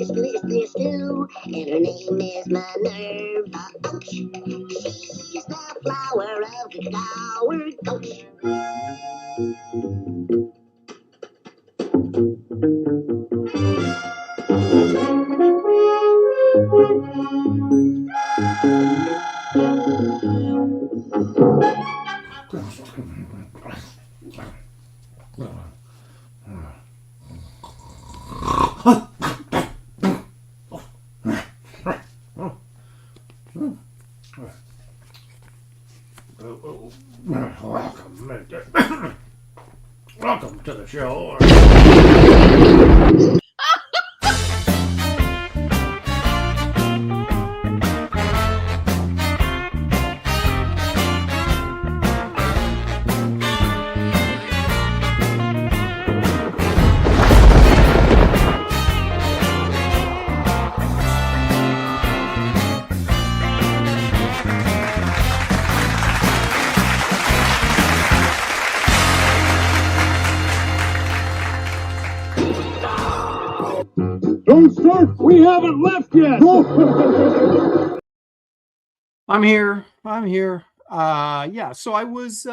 stew, and her name is Minerva. Ouch. She's the flower of the devoured. Ouch. Welcome to the show. Don't start. We haven't left yet. I'm here. Yeah, so I was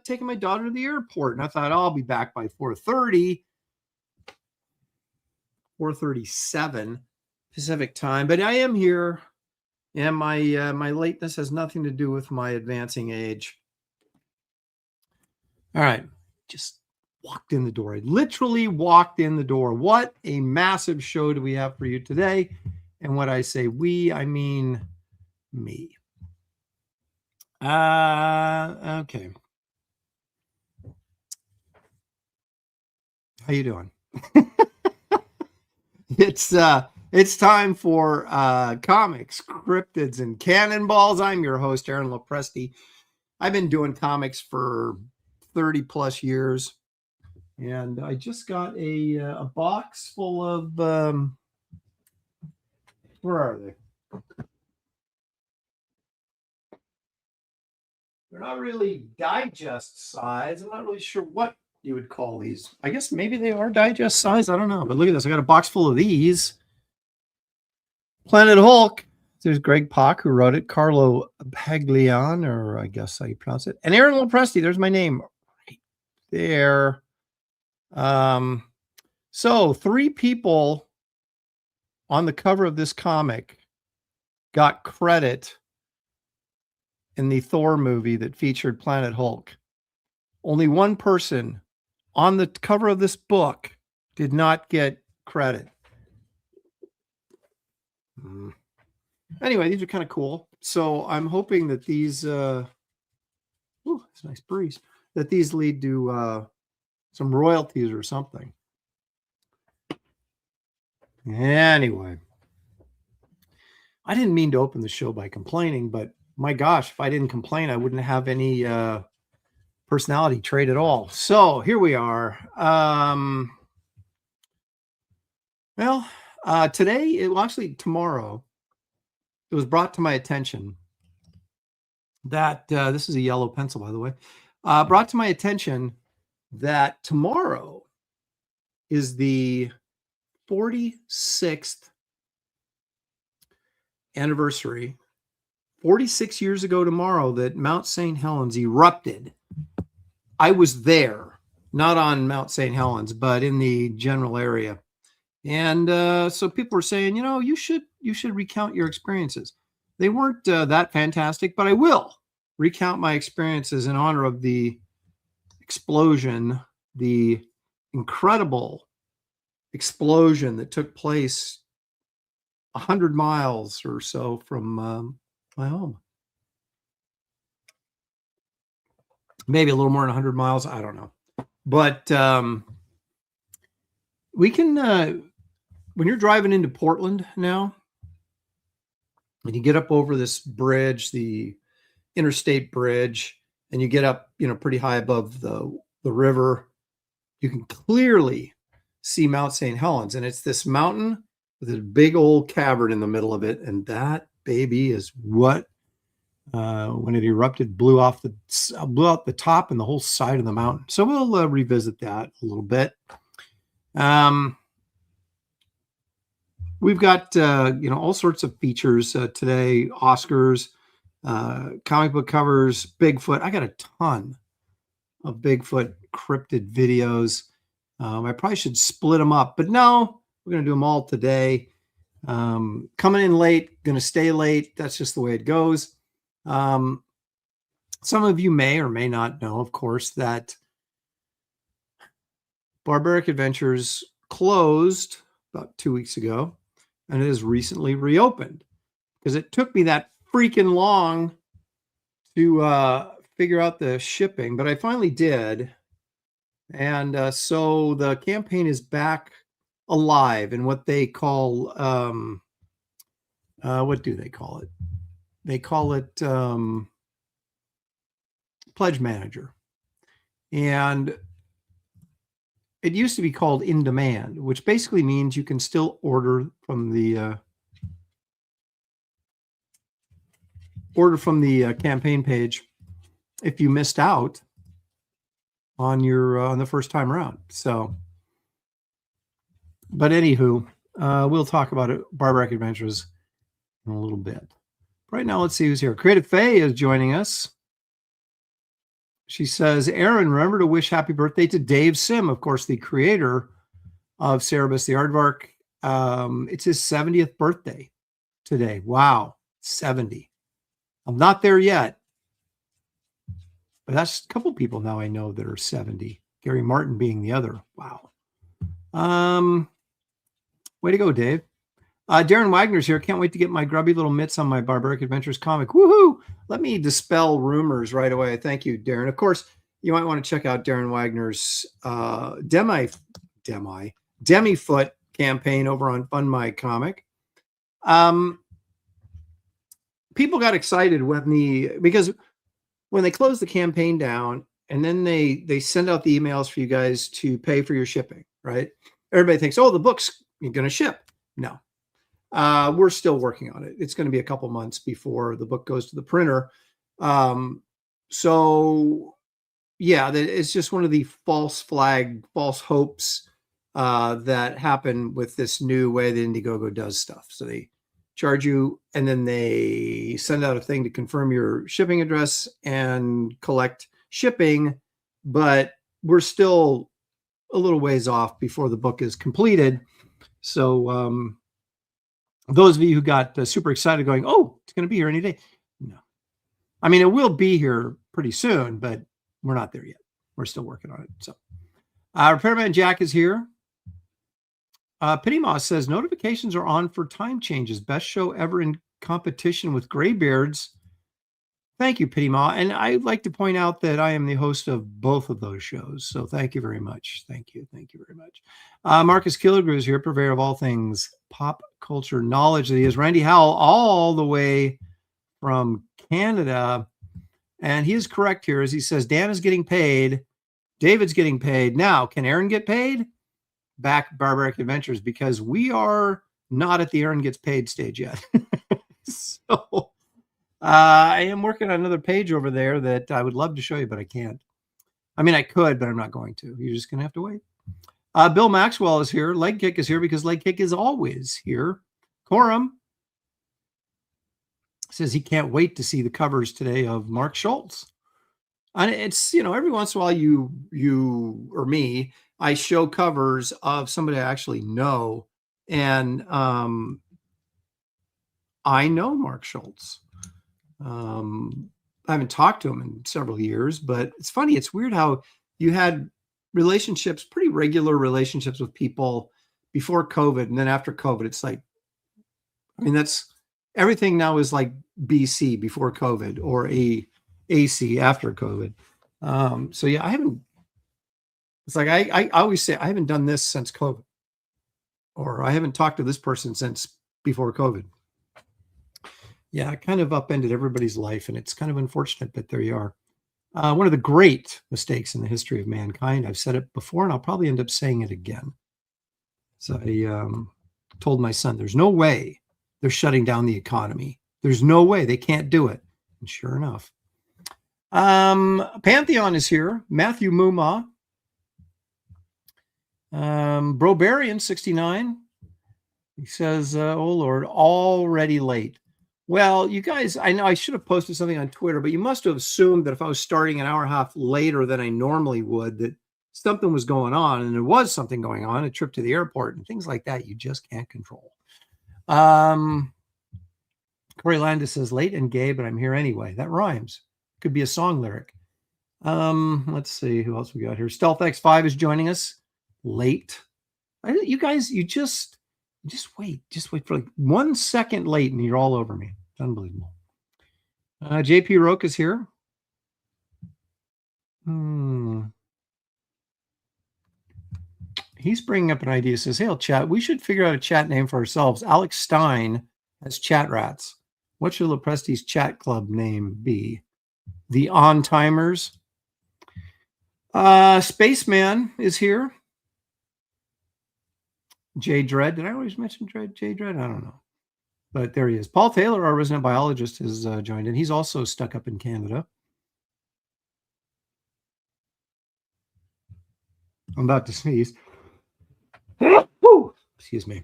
taking my daughter to the airport, and I thought I'll be back by 4:30, 4:37 Pacific time. But I am here, and my lateness has nothing to do with my advancing age. All right, just walked in the door. I literally walked in the door. What a massive show do we have for you today? And when I say we, I mean me. Okay. How you doing? It's time for comics, cryptids, and cannonballs. I'm your host, Aaron Lopresti. I've been doing comics for 30 plus years. And I just got a box full of, where are they? They're not really digest size. I'm not really sure what you would call these. I guess maybe they are digest size. I don't know. But look at this. I got a box full of these. Planet Hulk. There's Greg Pak, who wrote it. Carlo Paglian, or I guess how you pronounce it. And Aaron Lopresti. There's my name right there. So 3 people on the cover of this comic got credit in the Thor movie that featured Planet Hulk. Only one person on the cover of this book did not get credit. Anyway, these are kind of cool. So I'm hoping that these, ooh, it's a nice breeze, that these lead to, some royalties or something. Anyway, I didn't mean to open the show by complaining, but my gosh, if I didn't complain, I wouldn't have any personality trait at all. So here we are. Today, actually tomorrow, it was brought to my attention that this is a yellow pencil, by the way, brought to my attention that tomorrow is the 46th anniversary, 46 years ago tomorrow, that Mount St. Helens erupted. I was there, not on Mount St. Helens, but in the general area. And so people were saying, you should recount your experiences. They weren't that fantastic, but I will recount my experiences in honor of the explosion, the incredible explosion that took place 100 miles or so from my home. Maybe a little more than 100 miles. I don't know. But we can, when you're driving into Portland now, and you get up over this bridge, the interstate bridge, and you get up, pretty high above the river, you can clearly see Mount St. Helens. And it's this mountain with a big old cavern in the middle of it. And that baby is what, when it erupted, blew out the top and the whole side of the mountain. So we'll revisit that a little bit. we've got, all sorts of features today, Oscars, comic book covers, Bigfoot. I got a ton of Bigfoot cryptid videos. I probably should split them up, but no, we're going to do them all today. Coming in late, going to stay late. That's just the way it goes. Some of you may or may not know, of course, that Barbaric Adventures closed about 2 weeks ago, and it has recently reopened because it took me that freaking long to figure out the shipping, but I finally did. And so the campaign is back alive in what they call, what do they call it? They call it Pledge Manager. And it used to be called In Demand, which basically means you can still order from the campaign page if you missed out on your on the first time around. So, but anywho, we'll talk about it, Barbaric Adventures, in a little bit. Right now, let's see who's here. Creative Faye is joining us. She says, Aaron, remember to wish happy birthday to Dave Sim, of course, the creator of Cerebus the Aardvark. It's his 70th birthday today. Wow, 70. I'm not there yet, but that's a couple people now I know that are 70. Gary Martin being the other. Wow. Way to go, Dave. Darren Wagner's here. Can't wait to get my grubby little mitts on my Barbaric Adventures comic. Woohoo! Let me dispel rumors right away. Thank you, Darren. Of course, you might want to check out Darren Wagner's Demifoot campaign over on Fund My Comic. People got excited because when they closed the campaign down and then they send out the emails for you guys to pay for your shipping, right? Everybody thinks, oh, the book's going to ship. No. We're still working on it. It's going to be a couple months before the book goes to the printer. So yeah, it's just one of the false hopes that happen with this new way that Indiegogo does stuff. So they charge you and then they send out a thing to confirm your shipping address and collect shipping, but we're still a little ways off before the book is completed. So, those of you who got super excited going, oh, it's going to be here any day. No. I mean, it will be here pretty soon, but we're not there yet. We're still working on it. So Repairman Jack is here. Pitty Moss says, notifications are on for time changes. Best show ever in competition with Graybeards. Thank you, Pitty Ma. And I'd like to point out that I am the host of both of those shows. So thank you very much. Thank you. Thank you very much. Marcus Killigrew is here, purveyor of all things pop culture knowledge that he is. Randy Howell, all the way from Canada. And he is correct here as he says, Dan is getting paid. David's getting paid. Now, can Aaron get paid? Back Barbaric Adventures, because we are not at the Aaron gets paid stage yet. So I am working on another page over there that I would love to show you, but I can't. I mean, I could, but I'm not going to. You're just going to have to wait. Bill Maxwell is here. Leg Kick is here because Leg Kick is always here. Corum says he can't wait to see the covers today of Mark Schultz. And it's, every once in a while you or me, I show covers of somebody I actually know. And I know Mark Schultz. I haven't talked to him in several years, but it's funny. It's weird how you had relationships, pretty regular relationships with people before COVID. And then after COVID, it's like, I mean, that's everything now is like BC before COVID or AC after COVID. So yeah, it's like, I always say, I haven't done this since COVID, or I haven't talked to this person since before COVID. Yeah, it kind of upended everybody's life, and it's kind of unfortunate, but there you are. One of the great mistakes in the history of mankind. I've said it before, and I'll probably end up saying it again. So I told my son, there's no way they're shutting down the economy. There's no way. They can't do it. And sure enough. Pantheon is here. Matthew Muma. Brobarian 69. He says, oh, Lord, already late. Well, you guys, I know I should have posted something on Twitter, but you must have assumed that if I was starting an hour and a half later than I normally would, that something was going on, and there was something going on, a trip to the airport and things like that you just can't control. Corey Landis says, late and gay, but I'm here anyway. That rhymes. Could be a song lyric. Let's see who else we got here. Stealth X5 is joining us late. You guys, you just wait for like 1 second late and you're all over me. It's unbelievable. JP Roke is here. He's bringing up an idea. Says, hey, chat, we should figure out a chat name for ourselves. Alex Stein has Chat Rats. What should Lopresti's chat club name be? The On Timers. Spaceman is here. Jay Dredd. Did I always mention Jay Dredd? I don't know. But there he is. Paul Taylor, our resident biologist, has joined in. He's also stuck up in Canada. I'm about to sneeze. Excuse me.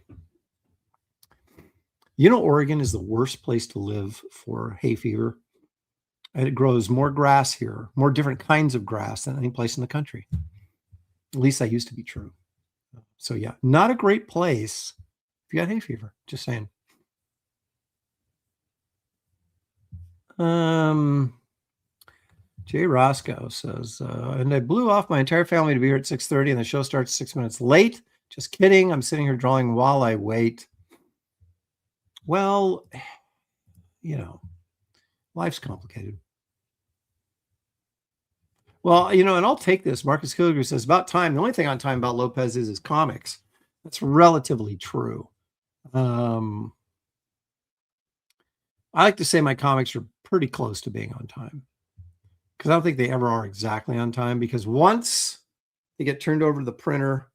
You know, Oregon is the worst place to live for hay fever. And it grows more grass here, more different kinds of grass than any place in the country. At least that used to be true. So yeah, not a great place if you got hay fever. Just saying. Jay Roscoe says, and I blew off my entire family to be here at 6:30 and the show starts 6 minutes late. Just kidding. I'm sitting here drawing while I wait. Well, you know, life's complicated. Well, you know, and I'll take this. Marcus Kilgore says, about time. The only thing on time about Lopez is his comics. That's relatively true. I like to say my comics are pretty close to being on time, because I don't think they ever are exactly on time, because once they get turned over to the printer,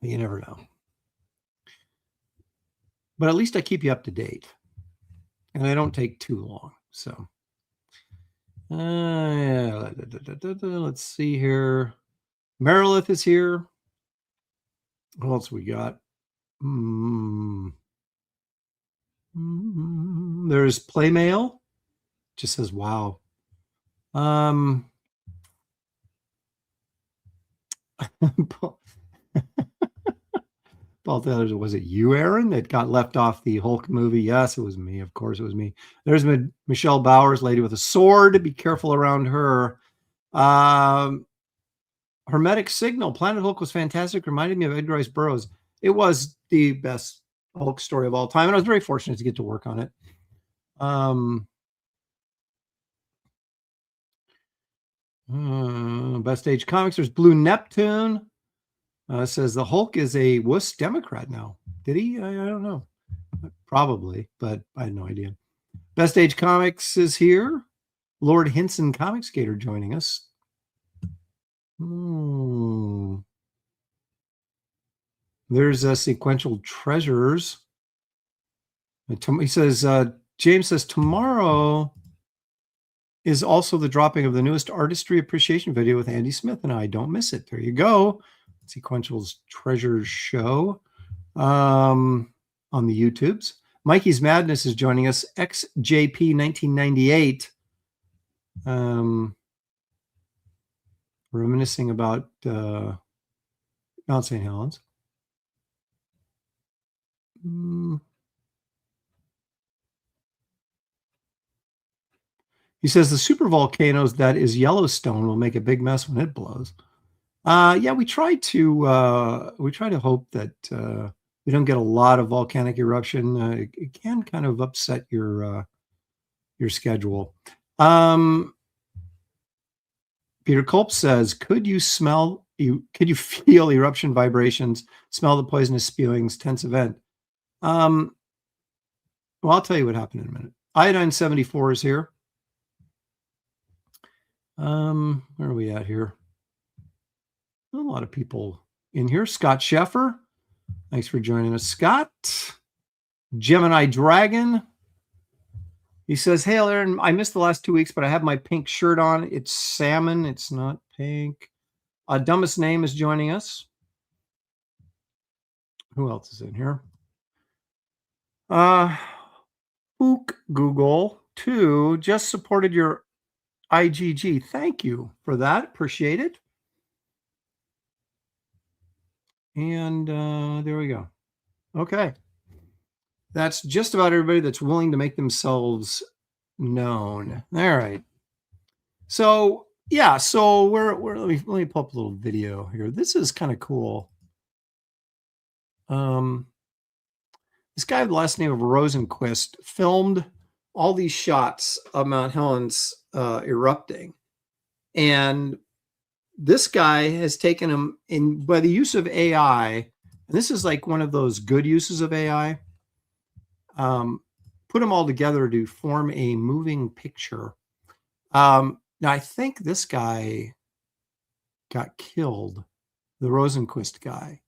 you never know. But at least I keep you up to date, and they don't take too long. So let's see here. Merilith is here. What else we got? There's Playmail. Just says, wow. Paul Taylor, was it you, Aaron, that got left off the Hulk movie? Yes, it was me. Of course, it was me. There's Michelle Bowers, lady with a sword. Be careful around her. Hermetic Signal. Planet Hulk was fantastic. Reminded me of Edgar Rice Burroughs. It was the best Hulk story of all time, and I was very fortunate to get to work on it. Best Age Comics. There's Blue Neptune. Says the Hulk is a wuss Democrat now. Did he? I don't know. Probably, but I had no idea. Best Age Comics is here. Lord Hinson Comic Skater joining us. There's Sequential Treasures. He says, James says, tomorrow is also the dropping of the newest artistry appreciation video with Andy Smith and I. Don't miss it. There you go. Sequential's Treasures show on the YouTubes. Mikey's Madness is joining us. XJP 1998. Reminiscing about Mount St. Helens. He says the super volcanoes that is Yellowstone will make a big mess when it blows. Yeah, we try to hope that we don't get a lot of volcanic eruption. It can kind of upset your schedule. Peter Culp says, could you feel eruption vibrations, smell the poisonous spewings, tense event? Well, I'll tell you what happened in a minute. Iodine 74 is here. Where are we at here? A lot of people in here. Scott Sheffer, thanks for joining us, Scott. Gemini Dragon. He says, hey, Aaron, I missed the last 2 weeks, but I have my pink shirt on. It's salmon. It's not pink. Dumbest Name is joining us. Who else is in here? Ook Google 2 just supported your IgG. Thank you for that. Appreciate it. And there we go. Okay. That's just about everybody that's willing to make themselves known. All right. So yeah, so we're let me pull up a little video here. This is kind of cool. This guy with the last name of Rosenquist filmed all these shots of Mount Helens erupting. And this guy has taken them in by the use of AI. And this is like one of those good uses of AI. Put them all together to form a moving picture. Now, I think this guy got killed, the Rosenquist guy.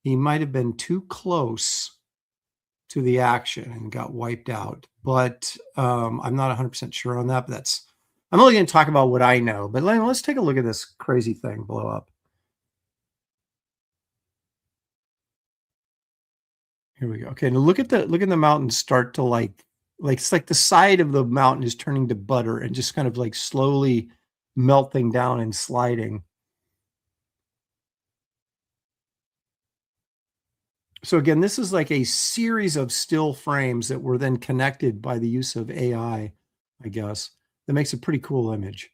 He might have been too close to the action and got wiped out. But I'm not 100% sure on that. But I'm only going to talk about what I know. But let's take a look at this crazy thing blow up. Here we go. Okay, now look at the mountain start to like it's like the side of the mountain is turning to butter and just kind of like slowly melting down and sliding. So again, this is like a series of still frames that were then connected by the use of AI, I guess. That makes a pretty cool image.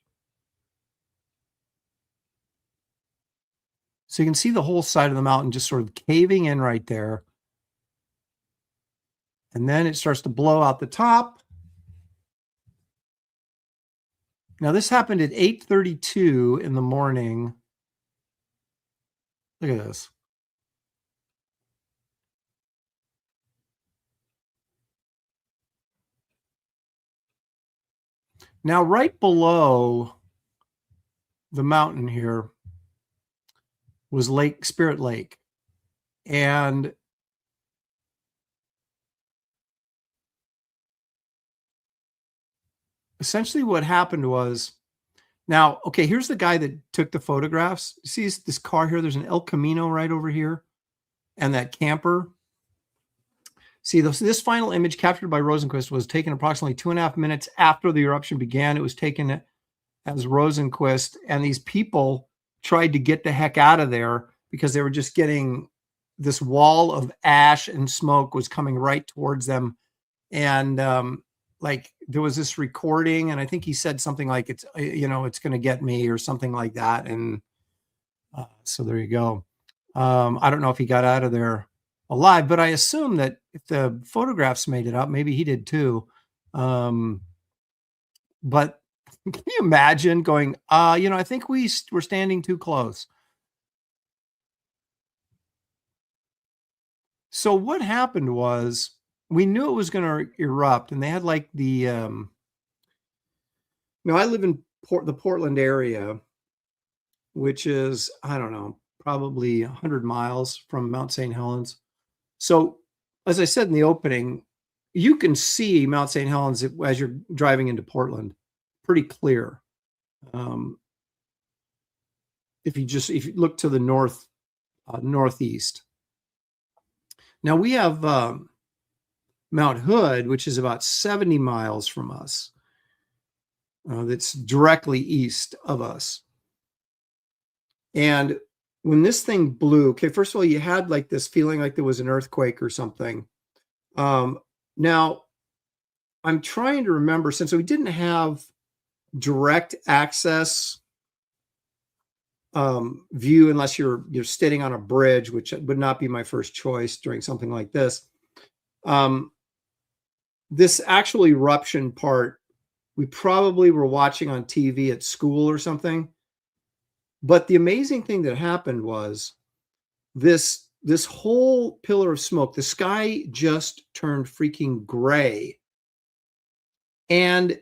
So you can see the whole side of the mountain just sort of caving in right there. And then it starts to blow out the top. Now this happened at 8:32 in the morning. Look at this. Now right below the mountain here was Spirit Lake. And essentially what happened was, now, okay, here's the guy that took the photographs. See this car here? There's an El Camino right over here and that camper. See, this final image captured by Rosenquist was taken approximately 2.5 minutes after the eruption began. It was taken as Rosenquist, and these people tried to get the heck out of there because they were just getting this wall of ash and smoke was coming right towards them. And like there was this recording, and I think he said something like, it's going to get me or something like that. And so there you go. I don't know if he got out of there alive, but I assume that if the photographs made it up, maybe he did too. But can you imagine going, I think we're standing too close. So what happened was we knew it was going to erupt, and they had like the, I live in the Portland area, which is, I don't know, probably 100 miles from Mount St. Helens. So as I said in the opening, you can see Mount St. Helens as you're driving into Portland, pretty clear. If you look to the northeast. Now we have Mount Hood, which is about 70 miles from us. That's directly east of us. And when this thing blew, okay, first of all, you had like this feeling like there was an earthquake or something. Now, I'm trying to remember, since we didn't have direct access view unless you're sitting on a bridge, which would not be my first choice during something like this. This actual eruption part, we probably were watching on TV at school or something. But the amazing thing that happened was this whole pillar of smoke, the sky just turned freaking gray. And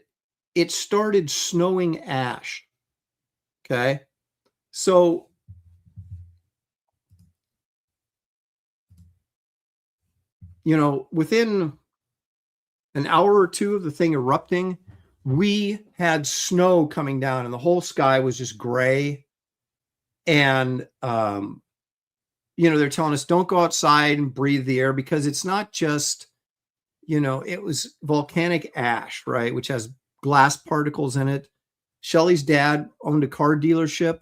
it started snowing ash. Okay. So within an hour or two of the thing erupting, we had snow coming down and the whole sky was just gray. And, they're telling us don't go outside and breathe the air, because it's not just you know, it was volcanic ash, right, which has glass particles in it. Shelley's dad owned a car dealership,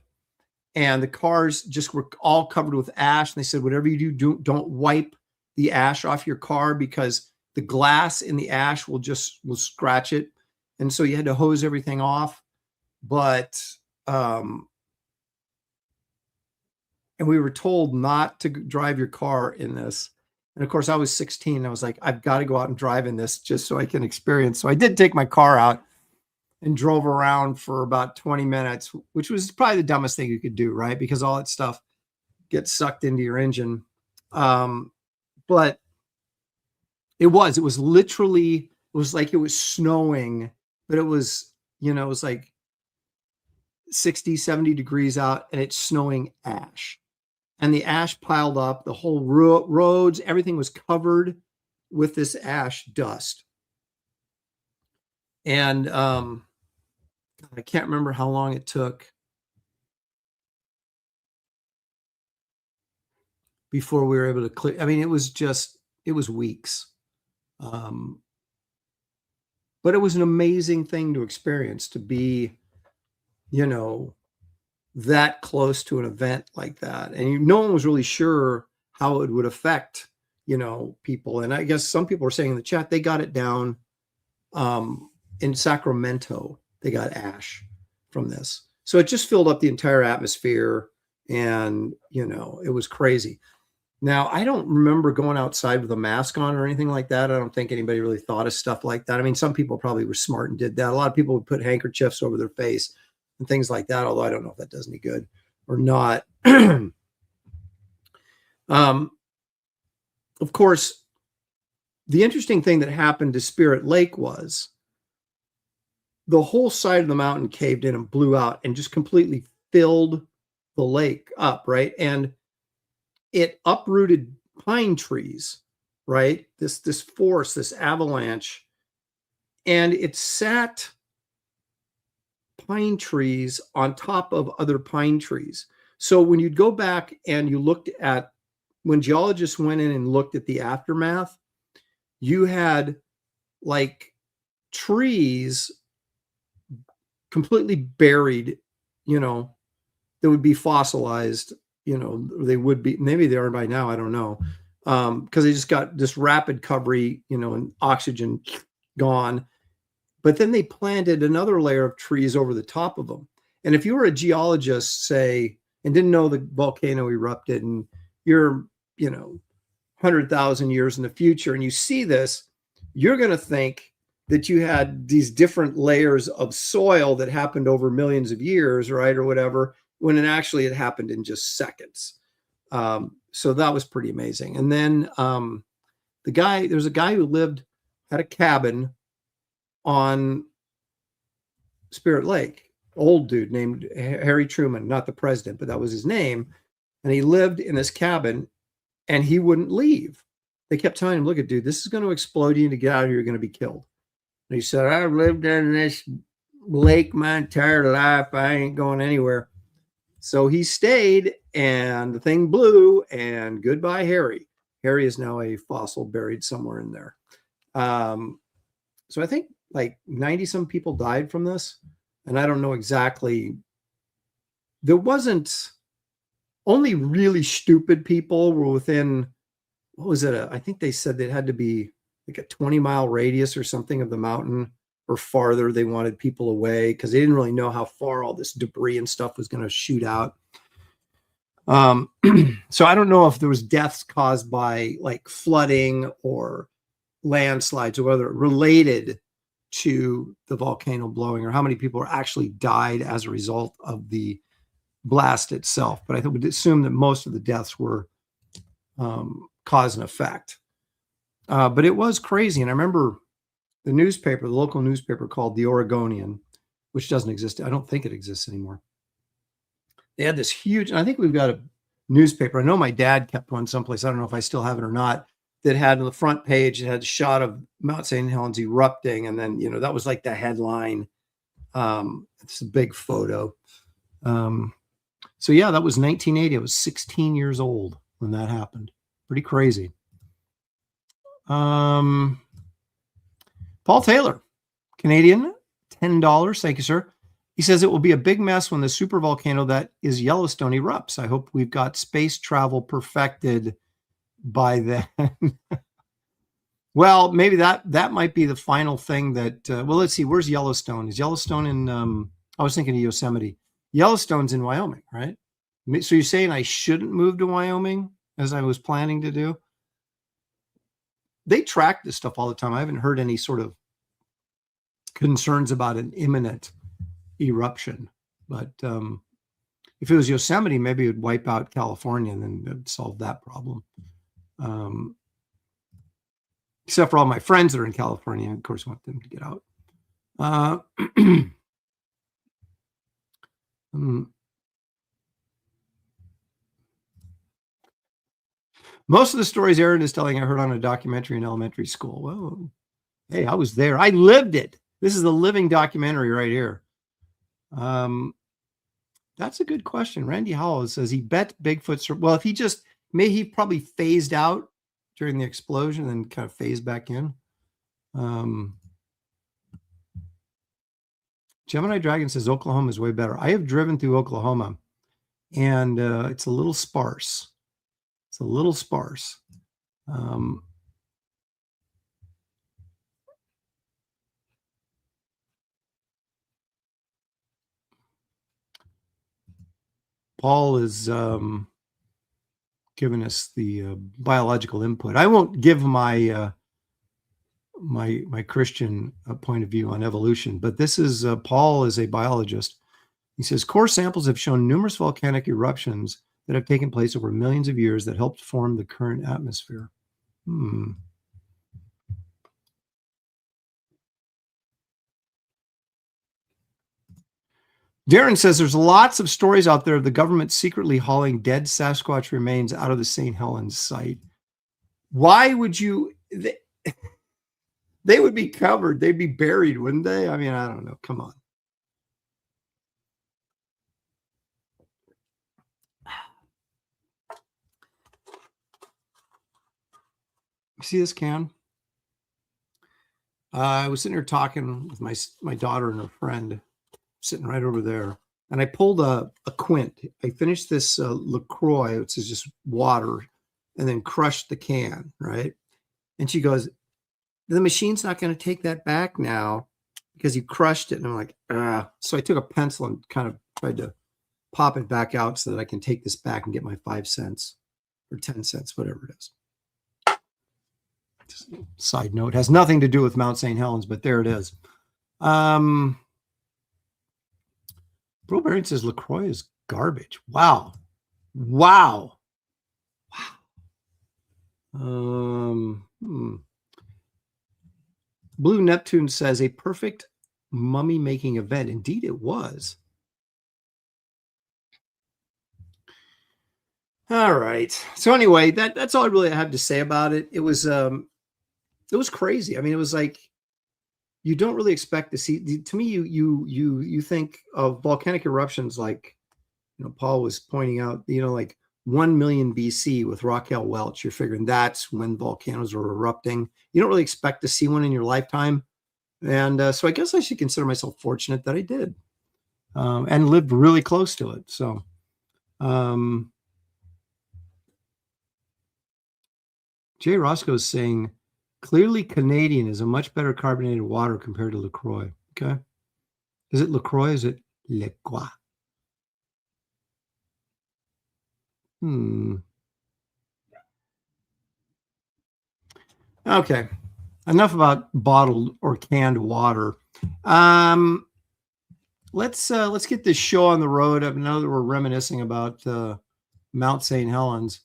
and the cars just were all covered with ash. And they said, whatever you do, don't wipe the ash off your car, because the glass in the ash will scratch it. And so you had to hose everything off. But and we were told not to drive your car in this. And of course, I was 16. And I was like, I've got to go out and drive in this just so I can experience. So I did take my car out and drove around for about 20 minutes, which was probably the dumbest thing you could do, right? Because all that stuff gets sucked into your engine. But it was literally, it was like it was snowing, but it was, you know, it was like 60, 70 degrees out, and it's snowing ash. And the ash piled up, the whole roads, everything was covered with this ash dust. And I can't remember how long it took before we were able to clear. I mean, it was weeks. But it was an amazing thing to experience, to be, you know, that close to an event like that. And no one was really sure how it would affect, you know, people. And I guess some people were saying in the chat, they got it down in Sacramento. They got ash from this. So it just filled up the entire atmosphere, and, you know, it was crazy. Now, I don't remember going outside with a mask on or anything like that. I don't think anybody really thought of stuff like that. I mean, some people probably were smart and did that. A lot of people would put handkerchiefs over their face and things like that, although I don't know if that does any good or not. Of course, the interesting thing that happened to Spirit Lake was the whole side of the mountain caved in and blew out and just completely filled the lake up, right? And it uprooted pine trees, right? This force, this avalanche, and it sat pine trees on top of other pine trees. So when you'd go back and you looked at, when geologists went in and looked at the aftermath, you had like trees completely buried, you know, that would be fossilized, you know, they would be, maybe they are by now, I don't know. Because they just got this rapid recovery, you know, and oxygen gone. But then they planted another layer of trees over the top of them. And if you were a geologist, say, and didn't know the volcano erupted, and you're, you know, 100,000 years in the future, and you see this, you're going to think that you had these different layers of soil that happened over millions of years, right, or whatever, when it actually had happened in just seconds. So that was pretty amazing. And then there's a guy who had a cabin on Spirit Lake, old dude named Harry Truman, not the president, but that was his name. And he lived in this cabin, and he wouldn't leave. They kept telling him, look at dude, this is going to explode. You need to get out of here. You're going to be killed. And he said, I've lived in this lake my entire life. I ain't going anywhere. So he stayed, and the thing blew, and goodbye, Harry. Harry is now a fossil buried somewhere in there. So I think like 90 some people died from this. And I don't know exactly. There wasn't, only really stupid people were within, what was it? I think they said it had to be like a 20-mile radius or something of the mountain, or farther. They wanted people away because they didn't really know how far all this debris and stuff was going to shoot out. So I don't know if there was deaths caused by like flooding or landslides, or whether it related to the volcano blowing, or how many people actually died as a result of the blast itself. But I think we'd assume that most of the deaths were cause and effect. But it was crazy. And I remember the local newspaper called the Oregonian, which doesn't exist. I don't think it exists anymore. They had this huge, and I think we've got a newspaper. I know my dad kept one someplace. I don't know if I still have it or not. That had on the front page, it had a shot of Mount St. Helens erupting. And then, you know, that was like the headline. It's a big photo. So yeah, that was 1980. I was 16 years old when that happened. Pretty crazy. Paul Taylor, Canadian, $10. Thank you, sir. He says it will be a big mess when the supervolcano that is Yellowstone erupts. I hope we've got space travel perfected by then. Well, maybe that might be the final thing that, well, let's see, where's Yellowstone? Is Yellowstone in, I was thinking of Yosemite. Yellowstone's in Wyoming, right? So you're saying I shouldn't move to Wyoming as I was planning to do? They track this stuff all the time. I haven't heard any sort of concerns about an imminent eruption, but if it was Yosemite, maybe it would wipe out California and then it'd solve that problem. Except for all my friends that are in California, of course, I want them to get out. Most of the stories Aaron is telling I heard on a documentary in elementary school. Well, hey, I was there. I lived it. This is a living documentary right here. That's a good question. Randy Howell says he bet Bigfoot's. Well, if he probably phased out during the explosion and kind of phased back in. Gemini Dragon says Oklahoma is way better. I have driven through Oklahoma, and it's a little sparse. It's a little sparse. Paul is giving us the biological input. I won't give my my Christian point of view on evolution, but this is Paul is a biologist. He says core samples have shown numerous volcanic eruptions that have taken place over millions of years that helped form the current atmosphere. Darren says there's lots of stories out there of the government secretly hauling dead Sasquatch remains out of the St. Helens site. Why would you? They would be covered. They'd be buried, wouldn't they? I mean, I don't know. Come on. See this can? I was sitting here talking with my daughter and her friend, sitting right over there, and I pulled a quint. I finished this LaCroix, which is just water, and then crushed the can, right? And she goes, the machine's not going to take that back now because you crushed it. And I'm like, so I took a pencil and kind of tried to pop it back out so that I can take this back and get my 5 cents or 10 cents, whatever it is. Just a side note, has nothing to do with Mount St. Helens, but there it is. Barbaric says LaCroix is garbage. Wow. Wow. Blue Neptune says a perfect mummy making event. Indeed it was. All right. So anyway, that's all I really have to say about it. It was crazy. I mean, it was like you don't really expect to see. To me, you think of volcanic eruptions like, Paul was pointing out, like 1 million BC with Raquel Welch. You're figuring that's when volcanoes are erupting. You don't really expect to see one in your lifetime. And so I guess I should consider myself fortunate that I did and lived really close to it. So Jay Roscoe is saying, clearly Canadian is a much better carbonated water compared to LaCroix. Okay. Is it LaCroix? Is it LaCroix? Okay. Enough about bottled or canned water. Let's get this show on the road. I know that we're reminiscing about Mount St. Helens.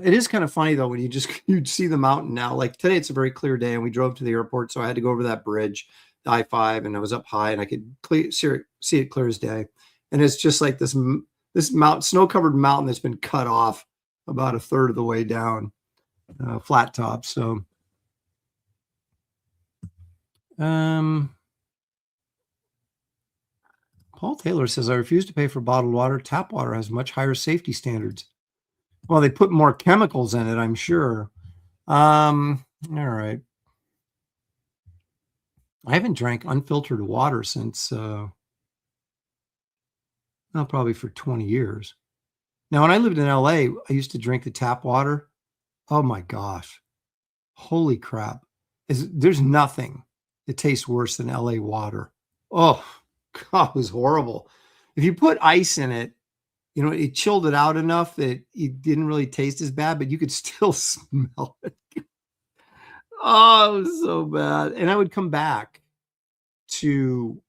It is kind of funny though when you'd see the mountain now. Like today, it's a very clear day, and we drove to the airport, so I had to go over that bridge, the I-5, and I was up high, and I could see it clear as day. And it's just like this mountain, snow-covered mountain that's been cut off about a third of the way down, flat top. So, Paul Taylor says, I refuse to pay for bottled water. Tap water has much higher safety standards. Well, they put more chemicals in it, I'm sure. All right. I haven't drank unfiltered water since, probably for 20 years. Now, when I lived in LA, I used to drink the tap water. Oh my gosh. Holy crap. There's nothing that tastes worse than LA water. Oh, God, it was horrible. If you put ice in it, it chilled it out enough that it didn't really taste as bad, but you could still smell it. Oh, it was so bad. And I would come back to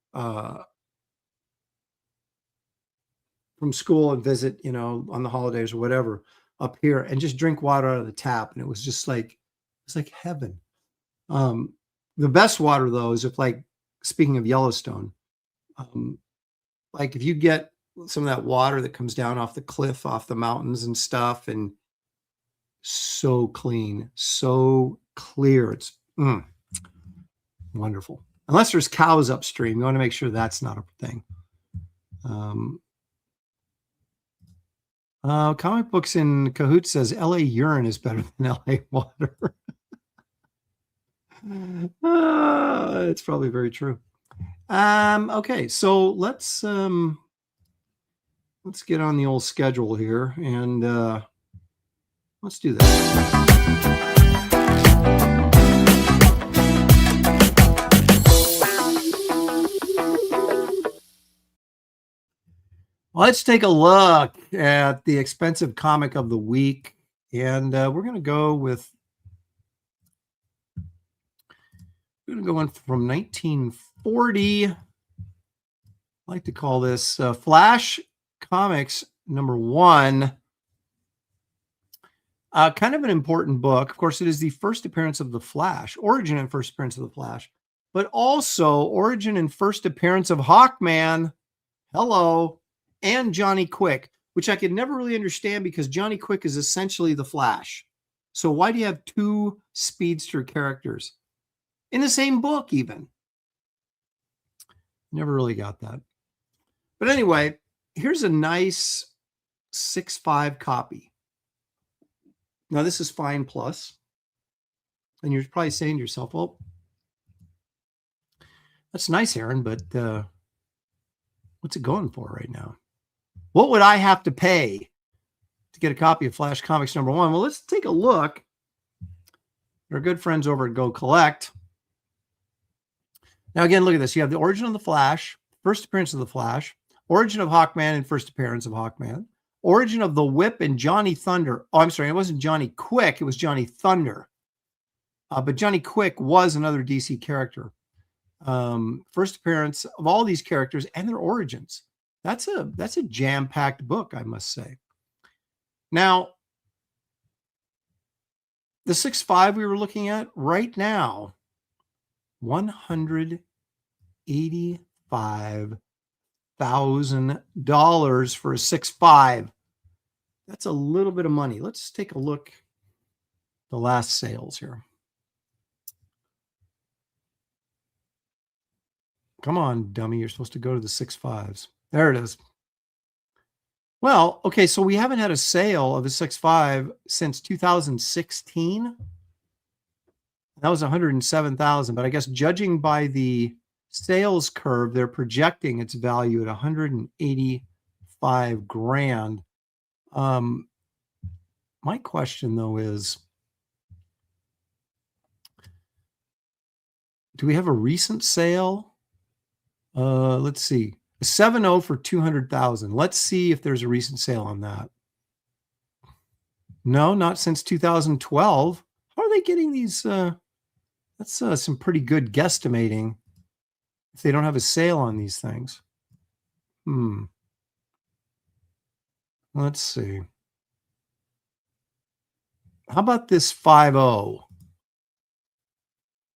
from school and visit, on the holidays or whatever up here and just drink water out of the tap. And it was just like, it's like heaven. The best water though is if, like, speaking of Yellowstone, like if you get some of that water that comes down off the cliff, off the mountains and stuff, and so clean, so clear. It's wonderful. Unless there's cows upstream, you want to make sure that's not a thing. Comic Books in Kahoot says LA urine is better than LA water. It's probably very true. Okay, so let's get on the old schedule here and let's do this. Let's take a look at the expensive comic of the week, and we're going to go with. We're going to go in from 1940. I like to call this Flash Comics #1. Kind of an important book. Of course, it is the first appearance of the Flash, origin and first appearance of the Flash, but also origin and first appearance of Hawkman. Hello. And Johnny Quick, which I could never really understand because Johnny Quick is essentially the Flash. So why do you have two speedster characters in the same book even? Never really got that. But anyway, here's a nice 6.5 copy. Now this is Fine Plus. And you're probably saying to yourself, well, that's nice, Aaron, but what's it going for right now? What would I have to pay to get a copy of Flash Comics #1? Well, let's take a look. Our good friends over at Go Collect. Now, again, look at this. You have the origin of the Flash, first appearance of the Flash, origin of Hawkman and first appearance of Hawkman, origin of the Whip and Johnny Thunder. Oh, I'm sorry. It wasn't Johnny Quick. It was Johnny Thunder. But Johnny Quick was another DC character. First appearance of all these characters and their origins. That's a jam-packed book, I must say. Now, the 6.5 we were looking at right now, $185,000 for a 6.5. That's a little bit of money. Let's take a look at the last sales here. Come on, dummy. You're supposed to go to the 6.5s. There it is. Well, okay, so we haven't had a sale of a 6.5 since 2016. That was 107,000, but I guess judging by the sales curve, they're projecting its value at 185 grand. My question though is, do we have a recent sale? Let's see. A 7.0 for 200,000. Let's see if there's a recent sale on that. No, not since 2012. How are they getting these? That's some pretty good guesstimating if they don't have a sale on these things. Let's see. How about this 5.0?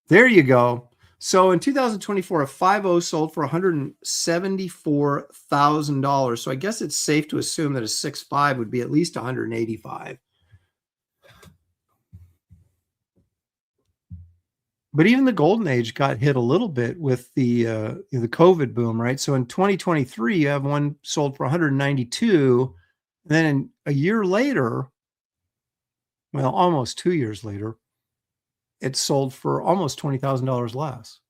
There you go. So in 2024, a 5.0 sold for $174,000. So I guess it's safe to assume that a 6.5 would be at least 185. But even the golden age got hit a little bit with the COVID boom, right? So in 2023, you have one sold for 192. And then a year later, well, almost 2 years later, it sold for almost $20,000 less.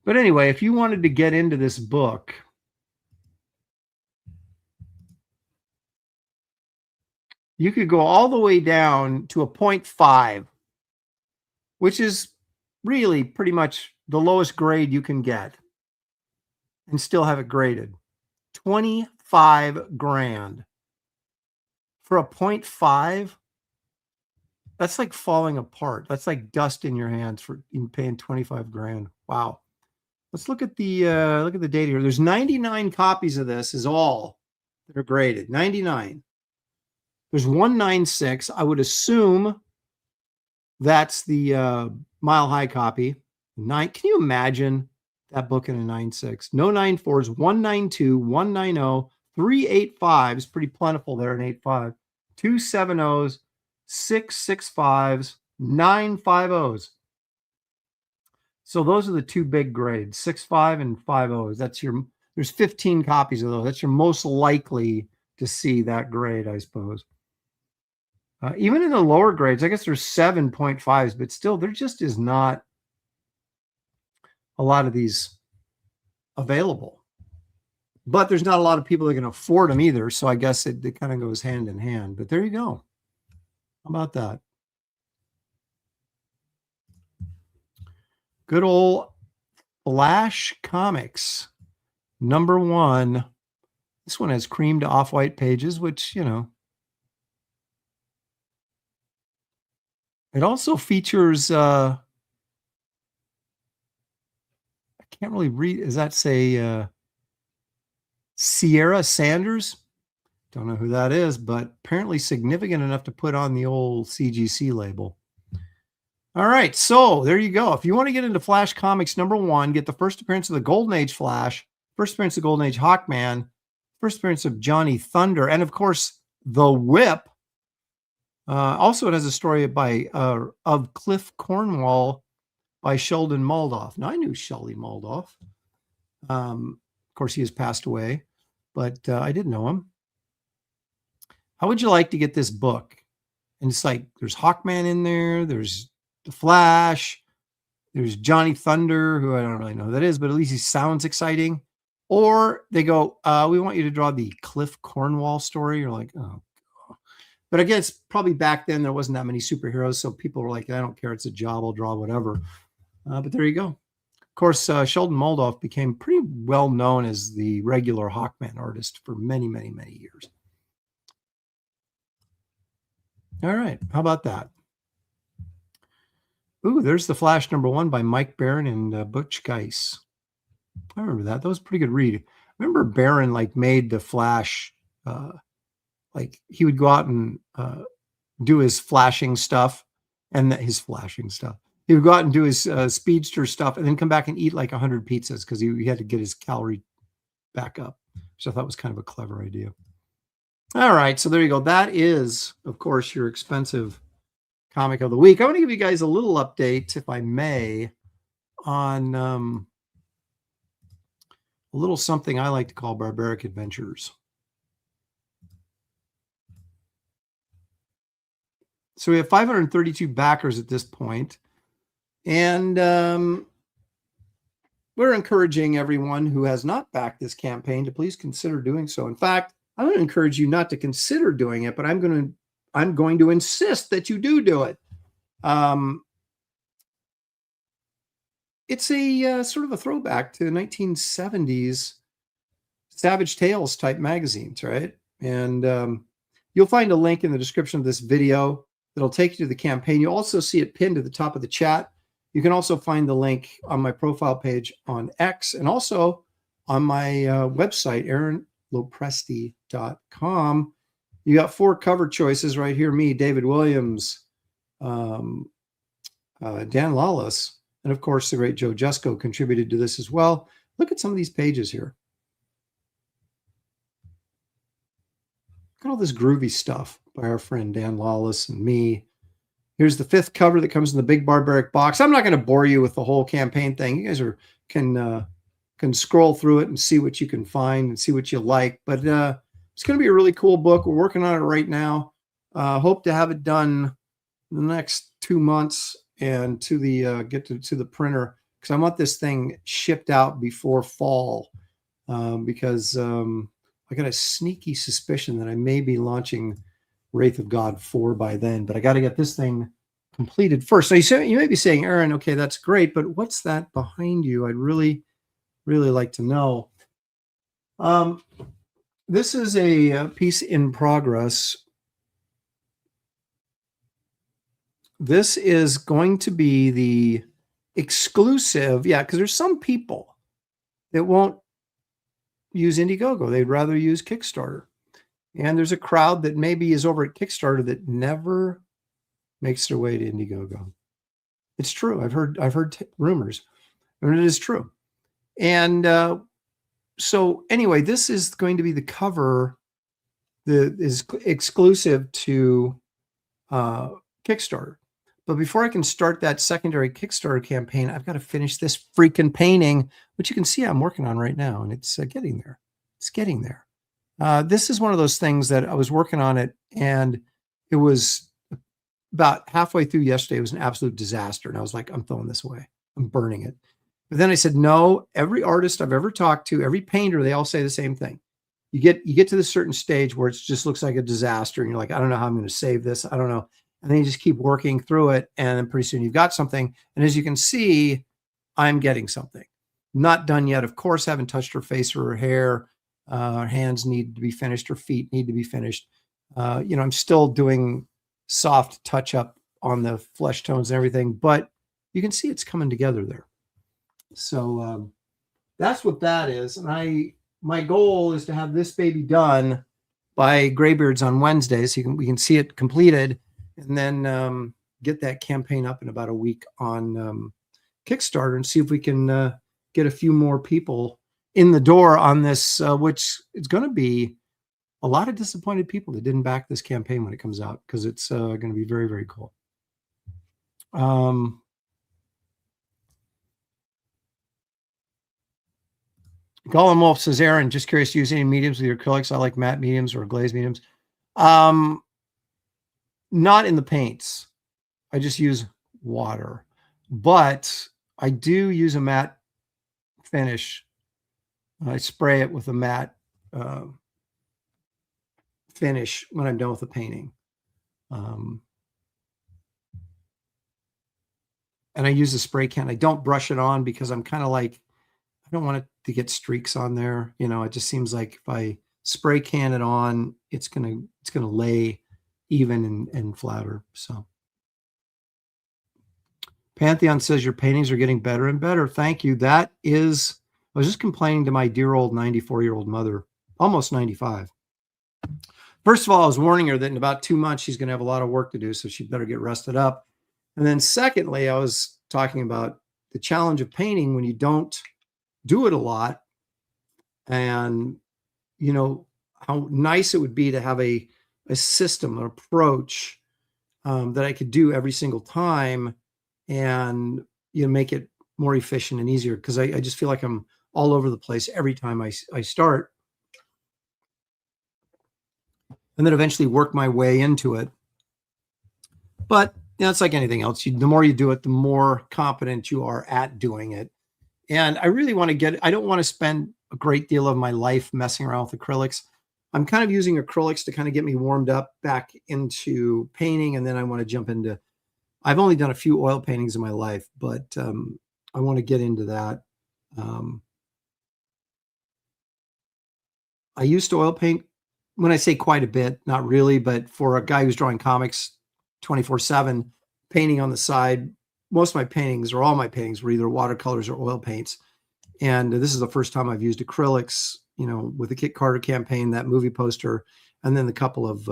But anyway, if you wanted to get into this book, you could go all the way down to a 0.5, which is really pretty much the lowest grade you can get and still have it graded. 25 grand for a 0.5. That's like falling apart. That's like dust in your hands for paying 25 grand. Wow. Let's look at the data here. There's 99 copies of this is all that are graded. 99. There's 196. I would assume that's the Mile High copy. Can you imagine that book in a 9.6? No 9.4s, 192, 190, 385 is pretty plentiful there in 8.5. 2 7.0s, 6 6.5s, 9 5.0s. So those are the two big grades, 6.5 and 5.0s. There's 15 copies of those. That's your most likely to see that grade, I suppose. Even in the lower grades, I guess there's 7.5s, but still there just is not a lot of these available. But there's not a lot of people that can afford them either. So I guess it kind of goes hand in hand. But there you go. How about that? Good old Flash Comics, #1. This one has creamed off-white pages, which, you know. It also features, I can't really read, does that say Sierra Sanders? Don't know who that is, but apparently significant enough to put on the old CGC label. All right, so there you go. If you want to get into Flash Comics #1, get the first appearance of the Golden Age Flash, first appearance of Golden Age Hawkman, first appearance of Johnny Thunder, and of course, The Whip. Also, it has a story of Cliff Cornwall by Sheldon Moldoff. Now, I knew Sheldon Moldoff. Of course, he has passed away, but I didn't know him. How would you like to get this book? And it's like, there's Hawkman in there, there's The Flash, there's Johnny Thunder, who I don't really know who that is, but at least he sounds exciting. Or they go, we want you to draw the Cliff Cornwall story. You're like, oh. But I guess probably back then there wasn't that many superheroes, so people were like, I don't care, it's a job, I'll draw whatever. But there you go. Of course, Sheldon Moldoff became pretty well known as the regular Hawkman artist for many, many, many years. All right, how about that? Ooh, there's The Flash #1 by Mike Barron and Butch Geiss. I remember that. That was a pretty good read. I remember Barron like made The Flash, like he would go out and do his flashing stuff, and his flashing stuff. He would go out and do his speedster stuff, and then come back and eat like 100 pizzas because he had to get his calorie back up. So I thought it was kind of a clever idea. All right, so there you go. That is, of course, your expensive comic of the week. I want to give you guys a little update, if I may, on a little something I like to call Barbaric Adventures. So we have 532 backers at this point, and we're encouraging everyone who has not backed this campaign to please consider doing so. In fact, I would encourage you not to consider doing it, but I'm going to insist that you do it. It's a sort of a throwback to 1970s Savage Tales type magazines, right? And you'll find a link in the description of this video that'll take you to the campaign. You'll also see it pinned to the top of the chat. You can also find the link on my profile page on X and also on my website, aaronlopresti.com. You got 4 cover choices right here. Me, David Williams, Dan Lawless, and of course, the great Joe Jusko contributed to this as well. Look at some of these pages here. Look at all this groovy stuff by our friend Dan Lawless and me. Here's the 5th cover that comes in the big Barbaric box. I'm not going to bore you with the whole campaign thing. You guys can scroll through it and see what you can find and see what you like. But it's going to be a really cool book. We're working on it right now. Hope to have it done in the next 2 months. and to the to the printer, because I want this thing shipped out before fall, because I got a sneaky suspicion that I may be launching Wraith of God 4 by then, but I got to get this thing completed first. So you may be saying, Aaron, okay, that's great, but what's that behind you? I'd really like to know. This is a piece in progress. This is going to be the exclusive, because there's some people that won't use Indiegogo. They'd rather use Kickstarter. And there's a crowd that maybe is over at Kickstarter that never makes their way to Indiegogo. It's true. I've heard rumors, and it is true. And so anyway, this is going to be the cover that is exclusive to Kickstarter. But before I can start that secondary Kickstarter campaign, I've got to finish this freaking painting, which you can see I'm working on right now, and it's getting there. It's getting there. This is one of those things that I was working on it, and it was about halfway through yesterday. It was an absolute disaster, and I was like, I'm throwing this away. I'm burning it. But then I said, no, every artist I've ever talked to, every painter, they all say the same thing. You get to this certain stage where it just looks like a disaster, and you're like, I don't know how I'm going to save this. I don't know. And then you just keep working through it, and then pretty soon you've got something. And as you can see, I'm getting something. Not done yet. Of course, haven't touched her face or her hair. Her hands need to be finished. Her feet need to be finished. I'm still doing soft touch up on the flesh tones and everything, but you can see it's coming together there. So that's what that is. And my goal is to have this baby done by Graybeards on Wednesday, so we can see it completed, and then get that campaign up in about a week on Kickstarter, and see if we can get a few more people in the door on this, which is going to be a lot of disappointed people that didn't back this campaign when it comes out, because it's going to be very, very cool. Gollum Wolf says, Aaron, just curious, to use any mediums with your acrylics? I like matte mediums or glazed mediums. Not in the paints. I just use water, but I do use a matte finish. I spray it with a matte finish when I'm done with the painting. And I use a spray can. I don't brush it on because I'm kind of like, I don't want it to get streaks on there. It just seems like if I spray can it on, it's gonna lay even and flatter. So Pantheon says your paintings are getting better and better. Thank you. I was just complaining to my dear old 94-year-old mother, almost 95. First of all, I was warning her that in about 2 months, she's going to have a lot of work to do, so she better get rested up. And then secondly, I was talking about the challenge of painting when you don't do it a lot, and how nice it would be to have a system, an approach that I could do every single time, and make it more efficient and easier, because I just feel like I'm all over the place every time I start, and then eventually work my way into it. But it's like anything else. The more you do it, the more competent you are at doing it. And I really want to I don't want to spend a great deal of my life messing around with acrylics. I'm kind of using acrylics to kind of get me warmed up back into painting. And then I want to jump into, I've only done a few oil paintings in my life, but I want to get into that. I used to oil paint, when I say quite a bit, not really, but for a guy who's drawing comics 24/7, painting on the side, most of my paintings, or all my paintings, were either watercolors or oil paints. And this is the first time I've used acrylics, with the Kit Carter campaign, that movie poster, and then the couple of,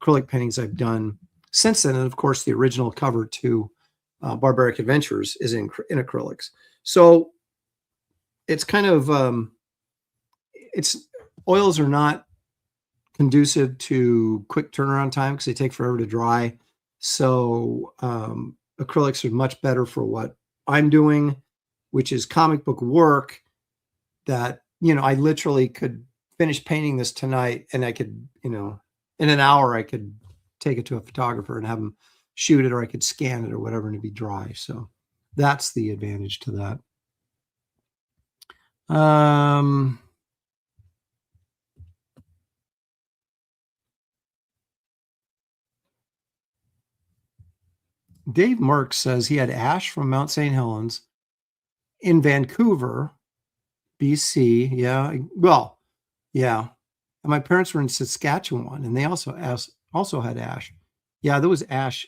acrylic paintings I've done since then. And of course, the original cover to Barbaric Adventures is in acrylics. So it's kind of, oils are not conducive to quick turnaround time because they take forever to dry. So acrylics are much better for what I'm doing, which is comic book work that, I literally could finish painting this tonight, and I could, in an hour, I could take it to a photographer and have them shoot it or I could scan it or whatever and it'd be dry. So that's the advantage to that. Dave Merck says he had ash from Mount St. Helens in Vancouver, BC. Yeah. Well, yeah. And my parents were in Saskatchewan and they also had ash. Yeah, there was ash.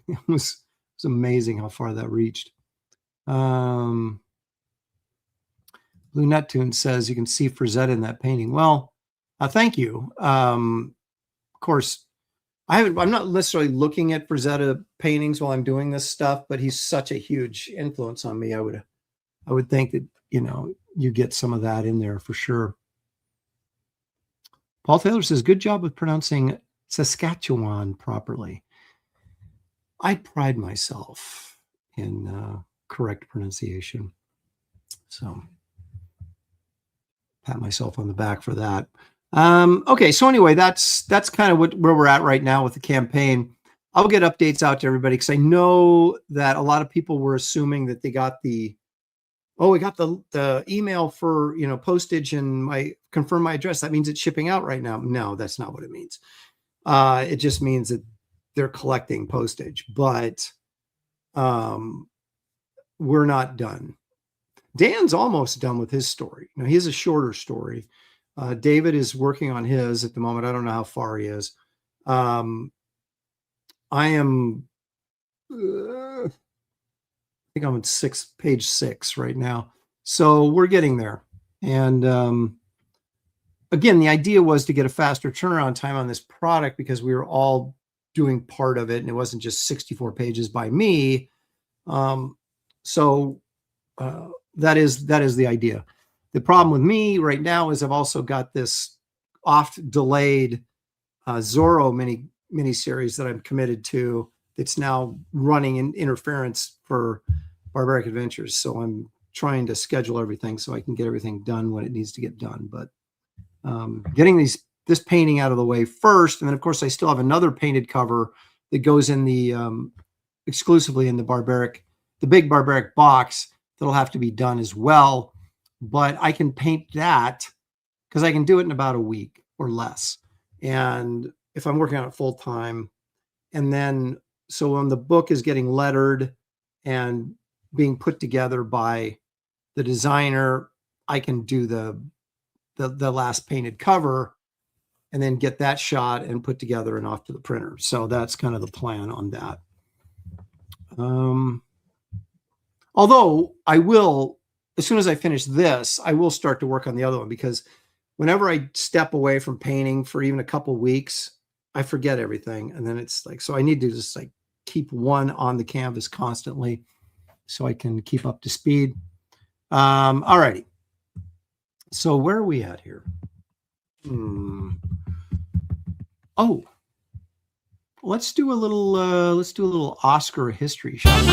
It was amazing how far that reached. Blue Neptune says you can see Frazetta in that painting. Well, thank you. Of course, I'm not necessarily looking at Frazetta paintings while I'm doing this stuff, but he's such a huge influence on me. I would think that, you know, you get some of that in there for sure. Paul Taylor says, good job with pronouncing Saskatchewan properly. I pride myself in correct pronunciation. So pat myself on the back for that. Okay, so anyway, that's kind of where we're at right now with the campaign. I'll get updates out to everybody because I know that a lot of people were assuming that they got we got the email for, you know, postage and confirm my address. That means it's shipping out right now. No, that's not what it means. It just means that they're collecting postage, but we're not done. Dan's almost done with his story. Now, he has a shorter story. David is working on his at the moment. I don't know how far he is. I am, I think I'm at page 6 right now. So we're getting there. And again, the idea was to get a faster turnaround time on this product because we were all doing part of it and it wasn't just 64 pages by me. So that is the idea. The problem with me right now is I've also got this oft delayed Zorro mini series that I'm committed to. It's now running in interference for Barbaric Adventures. So I'm trying to schedule everything so I can get everything done when it needs to get done. But getting this painting out of the way first. And then of course I still have another painted cover that goes in the exclusively in the big Barbaric box that'll have to be done as well. But I can paint that because I can do it in about a week or less. And if I'm working on it full time, and then so when the book is getting lettered and being put together by the designer, I can do the last painted cover and then get that shot and put together and off to the printer. So that's kind of the plan on that. Although I will, as soon as I finish this, I will start to work on the other one because whenever I step away from painting for even a couple weeks, I forget everything. And then it's like, so I need to just like keep one on the canvas constantly so I can keep up to speed. All righty. So where are we at here? Oh, let's do a little Oscar history, shall we?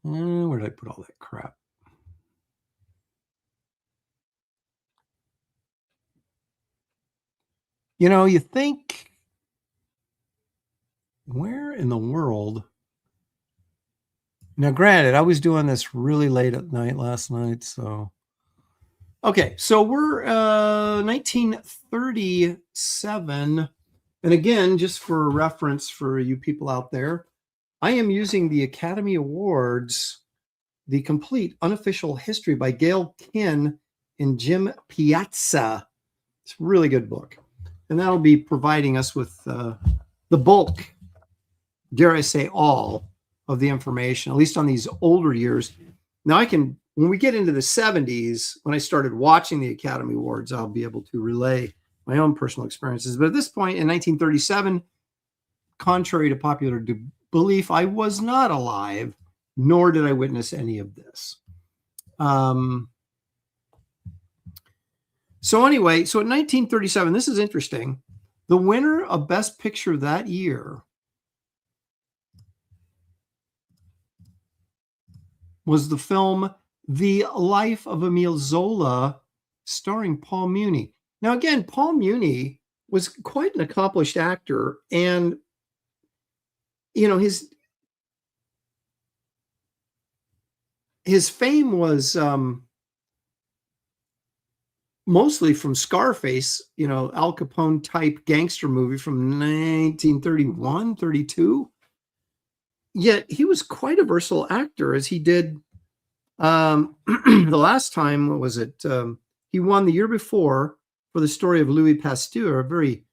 Where did I put all that crap? You know, you think, where in the world? Now, granted, I was doing this really late at night last night, so. Okay, so we're 1937. And again, just for reference for you people out there, I am using the Academy Awards, The Complete Unofficial History by Gail Kinn and Jim Piazza. It's a really good book. And that'll be providing us with the bulk, dare I say all, of the information, at least on these older years. Now when we get into the 70s, when I started watching the Academy Awards, I'll be able to relay my own personal experiences. But at this point in 1937, contrary to popular belief, I was not alive, nor did I witness any of this. So anyway, so in 1937, this is interesting. The winner of Best Picture that year was the film The Life of Emile Zola, starring Paul Muni. Now, again, Paul Muni was quite an accomplished actor, and his fame was mostly from Scarface, Al Capone type gangster movie from 1931, 32. Yet he was quite a versatile actor, as he did the last time. What was it? He won the year before for The Story of Louis Pasteur, a very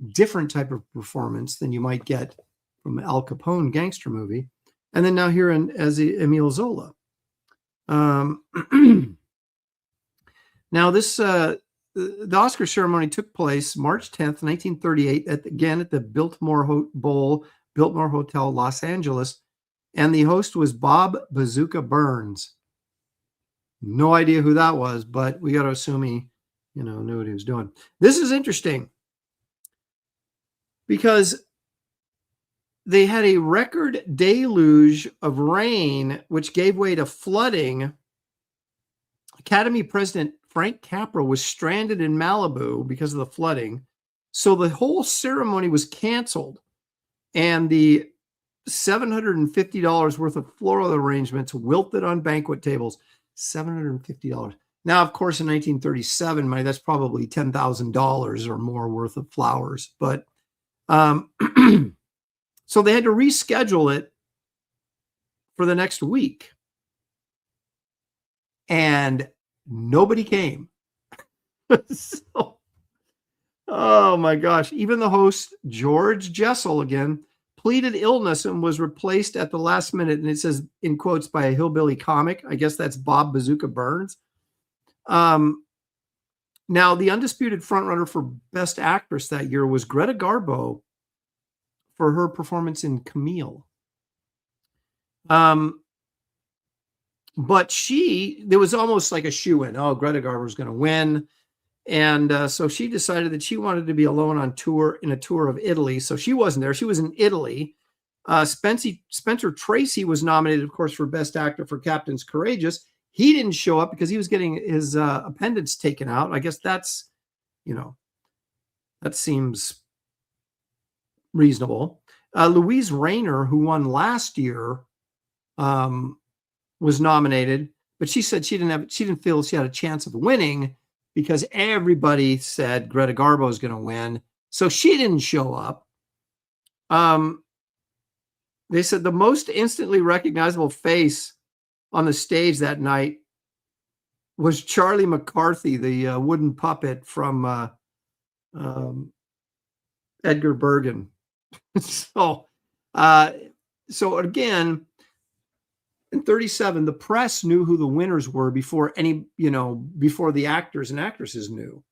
different type of performance than you might get from Al Capone gangster movie. And then now here as Emile Zola. Now this the Oscar ceremony took place March 10th, 1938, at the Biltmore Hotel, Los Angeles, and the host was Bob Bazooka Burns. No idea who that was, but we got to assume he, knew what he was doing. This is interesting because they had a record deluge of rain, which gave way to flooding. Academy President Frank Capra was stranded in Malibu because of the flooding. So the whole ceremony was canceled, and the $750 worth of floral arrangements wilted on banquet tables. $750. Now, of course, in 1937 money, that's probably $10,000 or more worth of flowers. But so they had to reschedule it for the next week, and nobody came. So, oh my gosh! Even the host, George Jessel, again pleaded illness and was replaced at the last minute. And it says in quotes by a hillbilly comic. I guess that's Bob Bazooka Burns. Now, the undisputed frontrunner for Best Actress that year was Greta Garbo for her performance in Camille. But there was almost like a shoo-in. Oh, Greta Garbo was going to win. And so she decided that she wanted to be alone on tour, in a tour of Italy. So she wasn't there. She was in Italy. Spencer Tracy was nominated, of course, for Best Actor for Captain's Courageous. He didn't show up because he was getting his appendix taken out. I guess that's, that seems reasonable. Louise Rayner, who won last year, was nominated, but she said she didn't feel she had a chance of winning because everybody said Greta Garbo is going to win. So she didn't show up. They said the most instantly recognizable face on the stage that night was Charlie McCarthy, the wooden puppet from Edgar Bergen. So again, in 37, the press knew who the winners were before before the actors and actresses knew,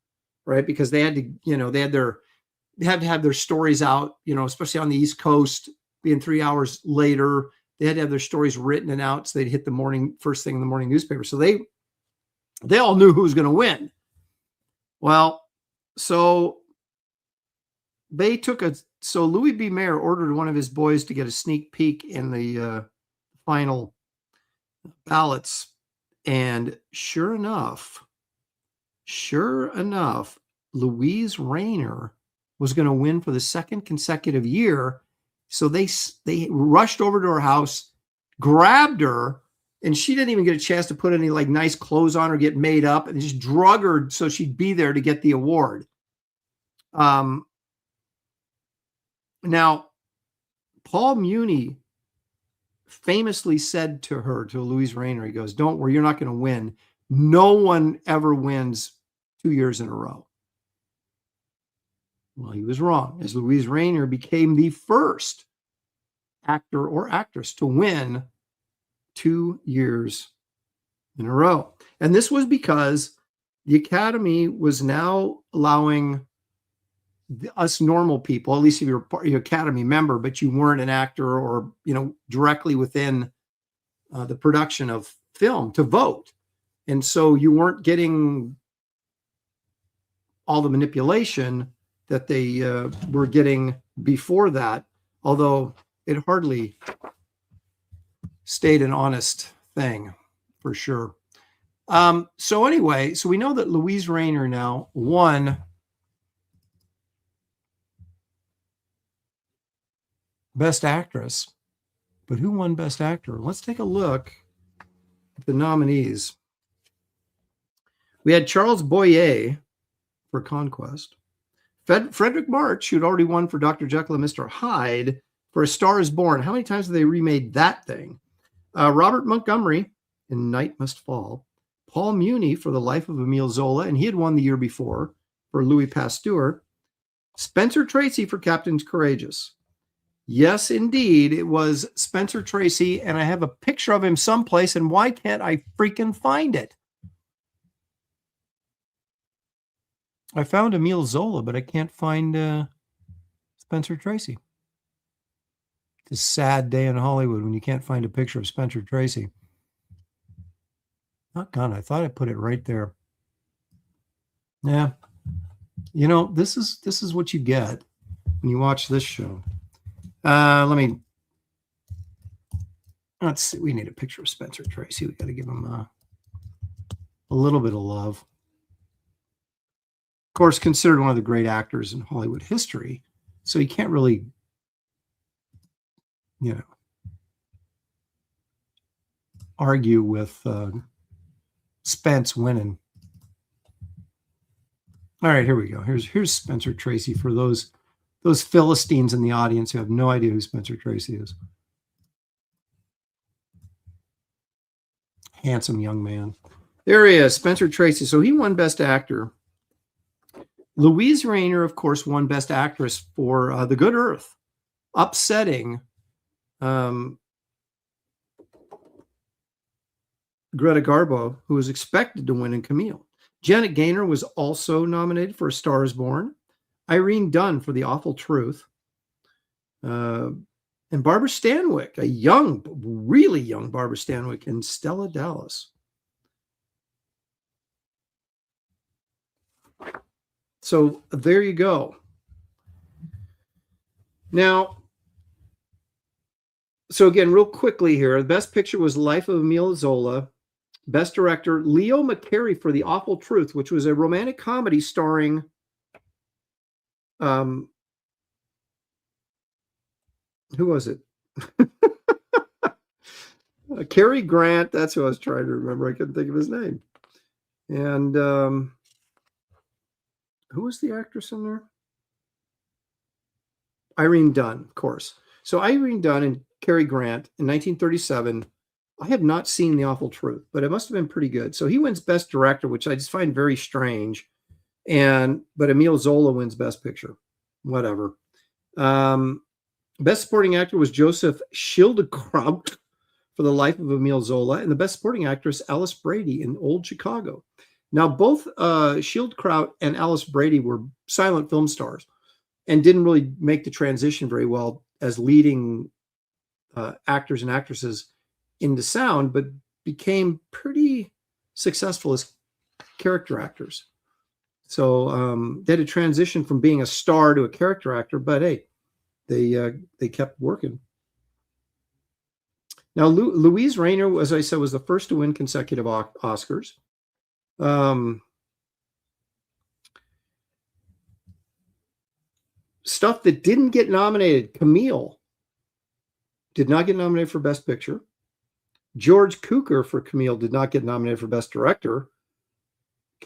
right? Because they had to, they had to have their stories out, especially on the East Coast, being 3 hours later. They had to have their stories written and out, so they'd hit the first thing in the morning newspaper. So they all knew who was going to win. Well, so Louis B. Mayer ordered one of his boys to get a sneak peek in the final ballots, and sure enough, Louise Rayner was going to win for the second consecutive year. So they rushed over to her house, grabbed her, and she didn't even get a chance to put any nice clothes on or get made up, and just drug her so she'd be there to get the award. Now, Paul Muni famously said to Louise Rayner, he goes, "Don't worry, you're not going to win. No one ever wins 2 years in a row." Well, he was wrong, as Louise Rayner became the first actor or actress to win 2 years in a row. And this was because the Academy was now allowing us normal people, at least if you're an Academy member, but you weren't an actor or, directly within the production of film, to vote. And so you weren't getting all the manipulation that they were getting before that, although it hardly stayed an honest thing for sure. So anyway, so we know that Louise Rayner now won Best Actress, but who won Best Actor? Let's take a look at the nominees. We had Charles Boyer for Conquest, Frederick March, who'd already won for Dr. Jekyll and Mr. Hyde for A Star is Born. How many times have they remade that thing? Robert Montgomery in Night Must Fall, Paul Muni for The Life of Emile Zola, and he had won the year before for Louis Pasteur, Spencer Tracy for Captain Courageous. Yes, indeed, it was Spencer Tracy, and I have a picture of him someplace, and why can't I freaking find it? I found Emile Zola, but I can't find Spencer Tracy. It's a sad day in Hollywood when you can't find a picture of Spencer Tracy. Not gone. I thought I put it right there. Yeah. You know, this is what you get when you watch this show. Let's see. We need a picture of Spencer Tracy. We got to give him a little bit of love. Of course, considered one of the great actors in Hollywood history. So you can't really, argue with Spence winning. All right, here we go. Here's Spencer Tracy for those Philistines in the audience who have no idea who Spencer Tracy is. Handsome young man. There he is, Spencer Tracy. So he won Best Actor. Louise Rayner, of course, won Best Actress for The Good Earth, upsetting Greta Garbo, who was expected to win in Camille. Janet Gaynor was also nominated for A Star is Born. Irene Dunne for The Awful Truth. And Barbara Stanwyck, a young, really young Barbara Stanwyck, and Stella Dallas. So there you go. Now, so again, real quickly here, the Best Picture was Life of Emile Zola. Best Director, Leo McCarey for The Awful Truth, which was a romantic comedy starring who was it? Cary Grant. That's who I was trying to remember. I couldn't think of his name. And who was the actress in there? Irene Dunne, of course. So Irene Dunne and Cary Grant in 1937. I have not seen The Awful Truth, but it must have been pretty good. So he wins Best Director, which I just find very strange. But Emile Zola wins Best Picture. Whatever. Best Supporting Actor was Joseph Schildkraut for The Life of Emile Zola, and the Best Supporting Actress, Alice Brady in Old Chicago. Now, both Schildkraut and Alice Brady were silent film stars and didn't really make the transition very well as leading actors and actresses into sound, but became pretty successful as character actors. So they had to transition from being a star to a character actor, but hey, they kept working. Now, Louise Rayner, as I said, was the first to win consecutive Oscars. Stuff that didn't get nominated. Camille did not get nominated for Best Picture. George Cukor for Camille did not get nominated for Best Director.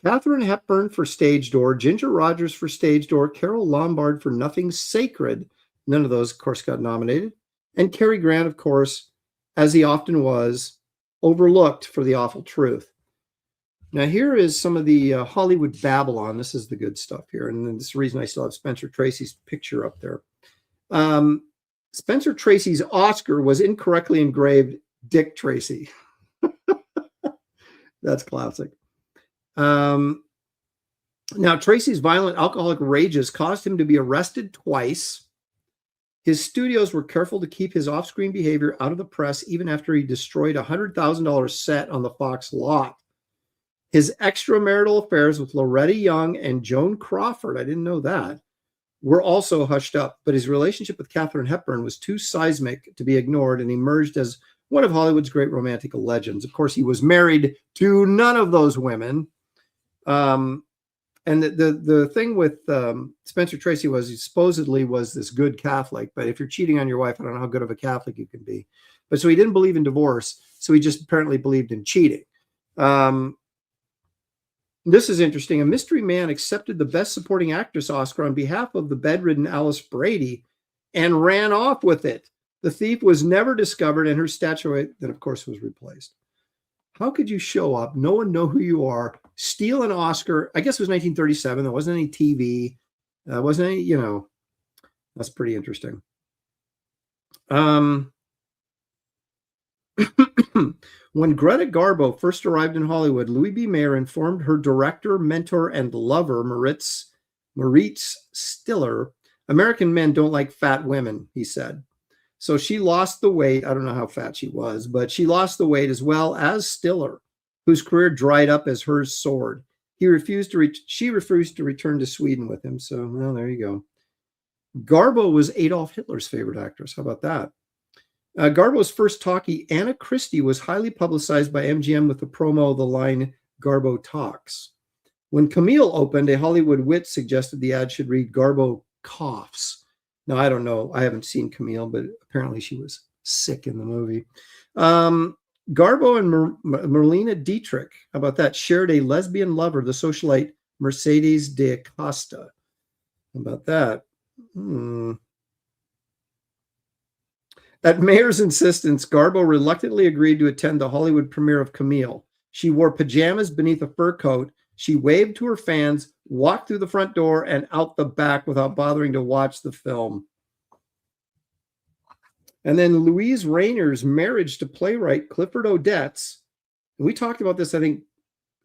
Katharine Hepburn for Stage Door. Ginger Rogers for Stage Door. Carol Lombard for Nothing Sacred. None of those, of course, got nominated. And Cary Grant, of course, as he often was, overlooked for The Awful Truth. Now, here is some of the Hollywood Babylon. This is the good stuff here. And this is the reason I still have Spencer Tracy's picture up there. Spencer Tracy's Oscar was incorrectly engraved Dick Tracy. That's classic. Now, Tracy's violent alcoholic rages caused him to be arrested twice. His studios were careful to keep his off-screen behavior out of the press even after he destroyed a $100,000 set on the Fox lot. His extramarital affairs with Loretta Young and Joan Crawford, I didn't know that, were also hushed up, but his relationship with Katharine Hepburn was too seismic to be ignored and emerged as one of Hollywood's great romantic legends. Of course, he was married to none of those women. And the thing with Spencer Tracy was he supposedly was this good Catholic, but if you're cheating on your wife, I don't know how good of a Catholic you can be. But so he didn't believe in divorce, so he just apparently believed in cheating. This is interesting. A mystery man accepted the Best Supporting Actress Oscar on behalf of the bedridden Alice Brady and ran off with it. The thief was never discovered, and her statuette, then of course, was replaced. How could you show up? No one know who you are. Steal an Oscar. I guess it was 1937. There wasn't any TV. Wasn't any, that's pretty interesting. When Greta Garbo first arrived in Hollywood, Louis B. Mayer informed her director, mentor, and lover, Maritz Stiller, American men don't like fat women, he said. So she lost the weight. I don't know how fat she was, but she lost the weight as well as Stiller, whose career dried up as hers soared. She refused to return to Sweden with him. So, well, there you go. Garbo was Adolf Hitler's favorite actress. How about that? Garbo's first talkie, Anna Christie, was highly publicized by MGM with the promo of the line, Garbo Talks. When Camille opened, a Hollywood wit suggested the ad should read, Garbo Coughs. Now, I don't know. I haven't seen Camille, but apparently she was sick in the movie. Garbo and Marlene Dietrich, how about that, shared a lesbian lover, the socialite Mercedes de Acosta. How about that? At Mayer's insistence, Garbo reluctantly agreed to attend the Hollywood premiere of Camille. She wore pajamas beneath a fur coat. She waved to her fans, walked through the front door and out the back without bothering to watch the film. And then Louise Rayner's marriage to playwright Clifford Odets. We talked about this, I think,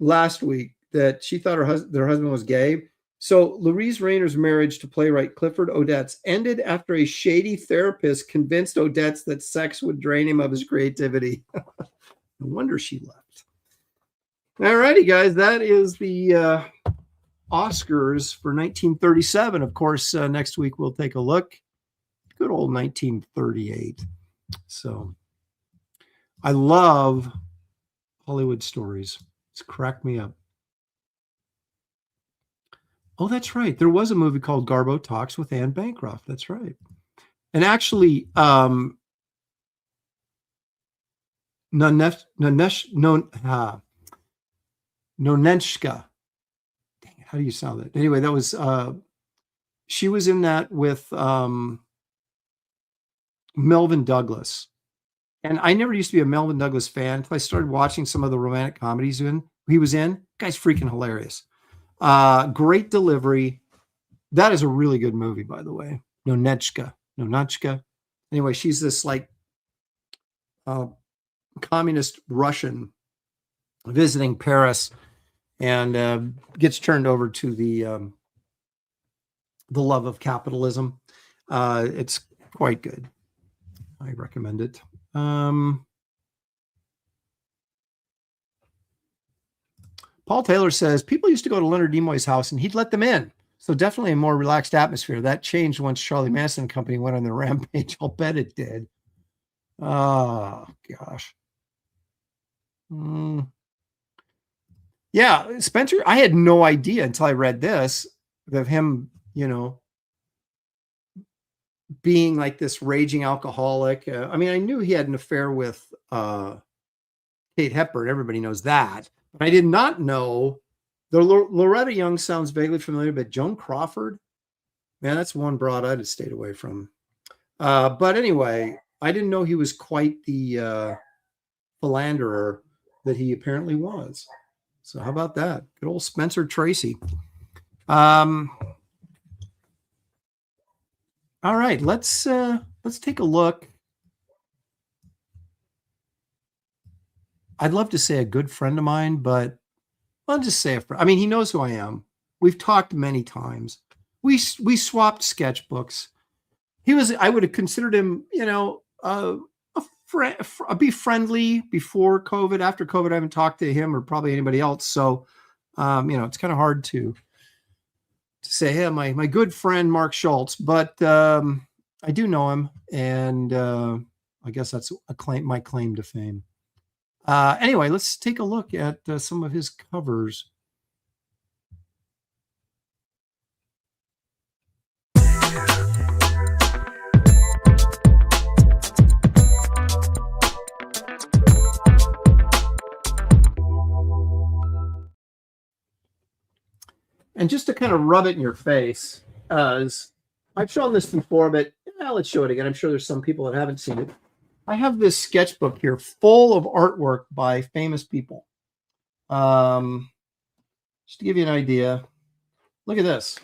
last week, that she thought her husband was gay. So Louise Rayner's marriage to playwright Clifford Odets ended after a shady therapist convinced Odets that sex would drain him of his creativity. No wonder she left. All righty, guys, that is the Oscars for 1937. Of course, next week we'll take a look. Good old 1938. So I love Hollywood stories. It's cracked me up. Oh, that's right. There was a movie called Garbo Talks with Anne Bancroft. That's right. And actually, Nonenshka. Dang it, how do you sound that? Anyway, that was she was in that with Melvin Douglas. And I never used to be a Melvin Douglas fan until I started watching some of the romantic comedies he was in. Guy's freaking hilarious. Great delivery. That is a really good movie, by the way. Nonenshka. Anyway, she's this like communist Russian visiting Paris and gets turned over to the love of capitalism. It's quite good. I recommend it. Paul Taylor says, people used to go to Leonard Nimoy's house and he'd let them in. So definitely a more relaxed atmosphere. That changed once Charlie Manson and company went on their rampage. I'll bet it did. Oh, gosh. Yeah, Spencer, I had no idea until I read this of him, being like this raging alcoholic. I mean, I knew he had an affair with Kate Hepburn. Everybody knows that. But I did not know the Loretta Young sounds vaguely familiar, but Joan Crawford, man, that's one broad I'd have stayed away from. But anyway, I didn't know he was quite the philanderer that he apparently was. So how about that? Good old Spencer Tracy. All right, let's take a look. I'd love to say a good friend of mine, but I'll just say a friend. I mean, he knows who I am. We've talked many times. We swapped sketchbooks. I would have considered him, a friend, be friendly before COVID. After COVID, I haven't talked to him or probably anybody else. So, it's kind of hard to say, hey, my good friend, Mark Schultz, but I do know him. And I guess that's my claim to fame. Anyway, let's take a look at some of his covers. And just to kind of rub it in your face, as I've shown this before, but let's show it again. I'm sure there's some people that haven't seen it. I have this sketchbook here full of artwork by famous people. Just to give you an idea, look at this.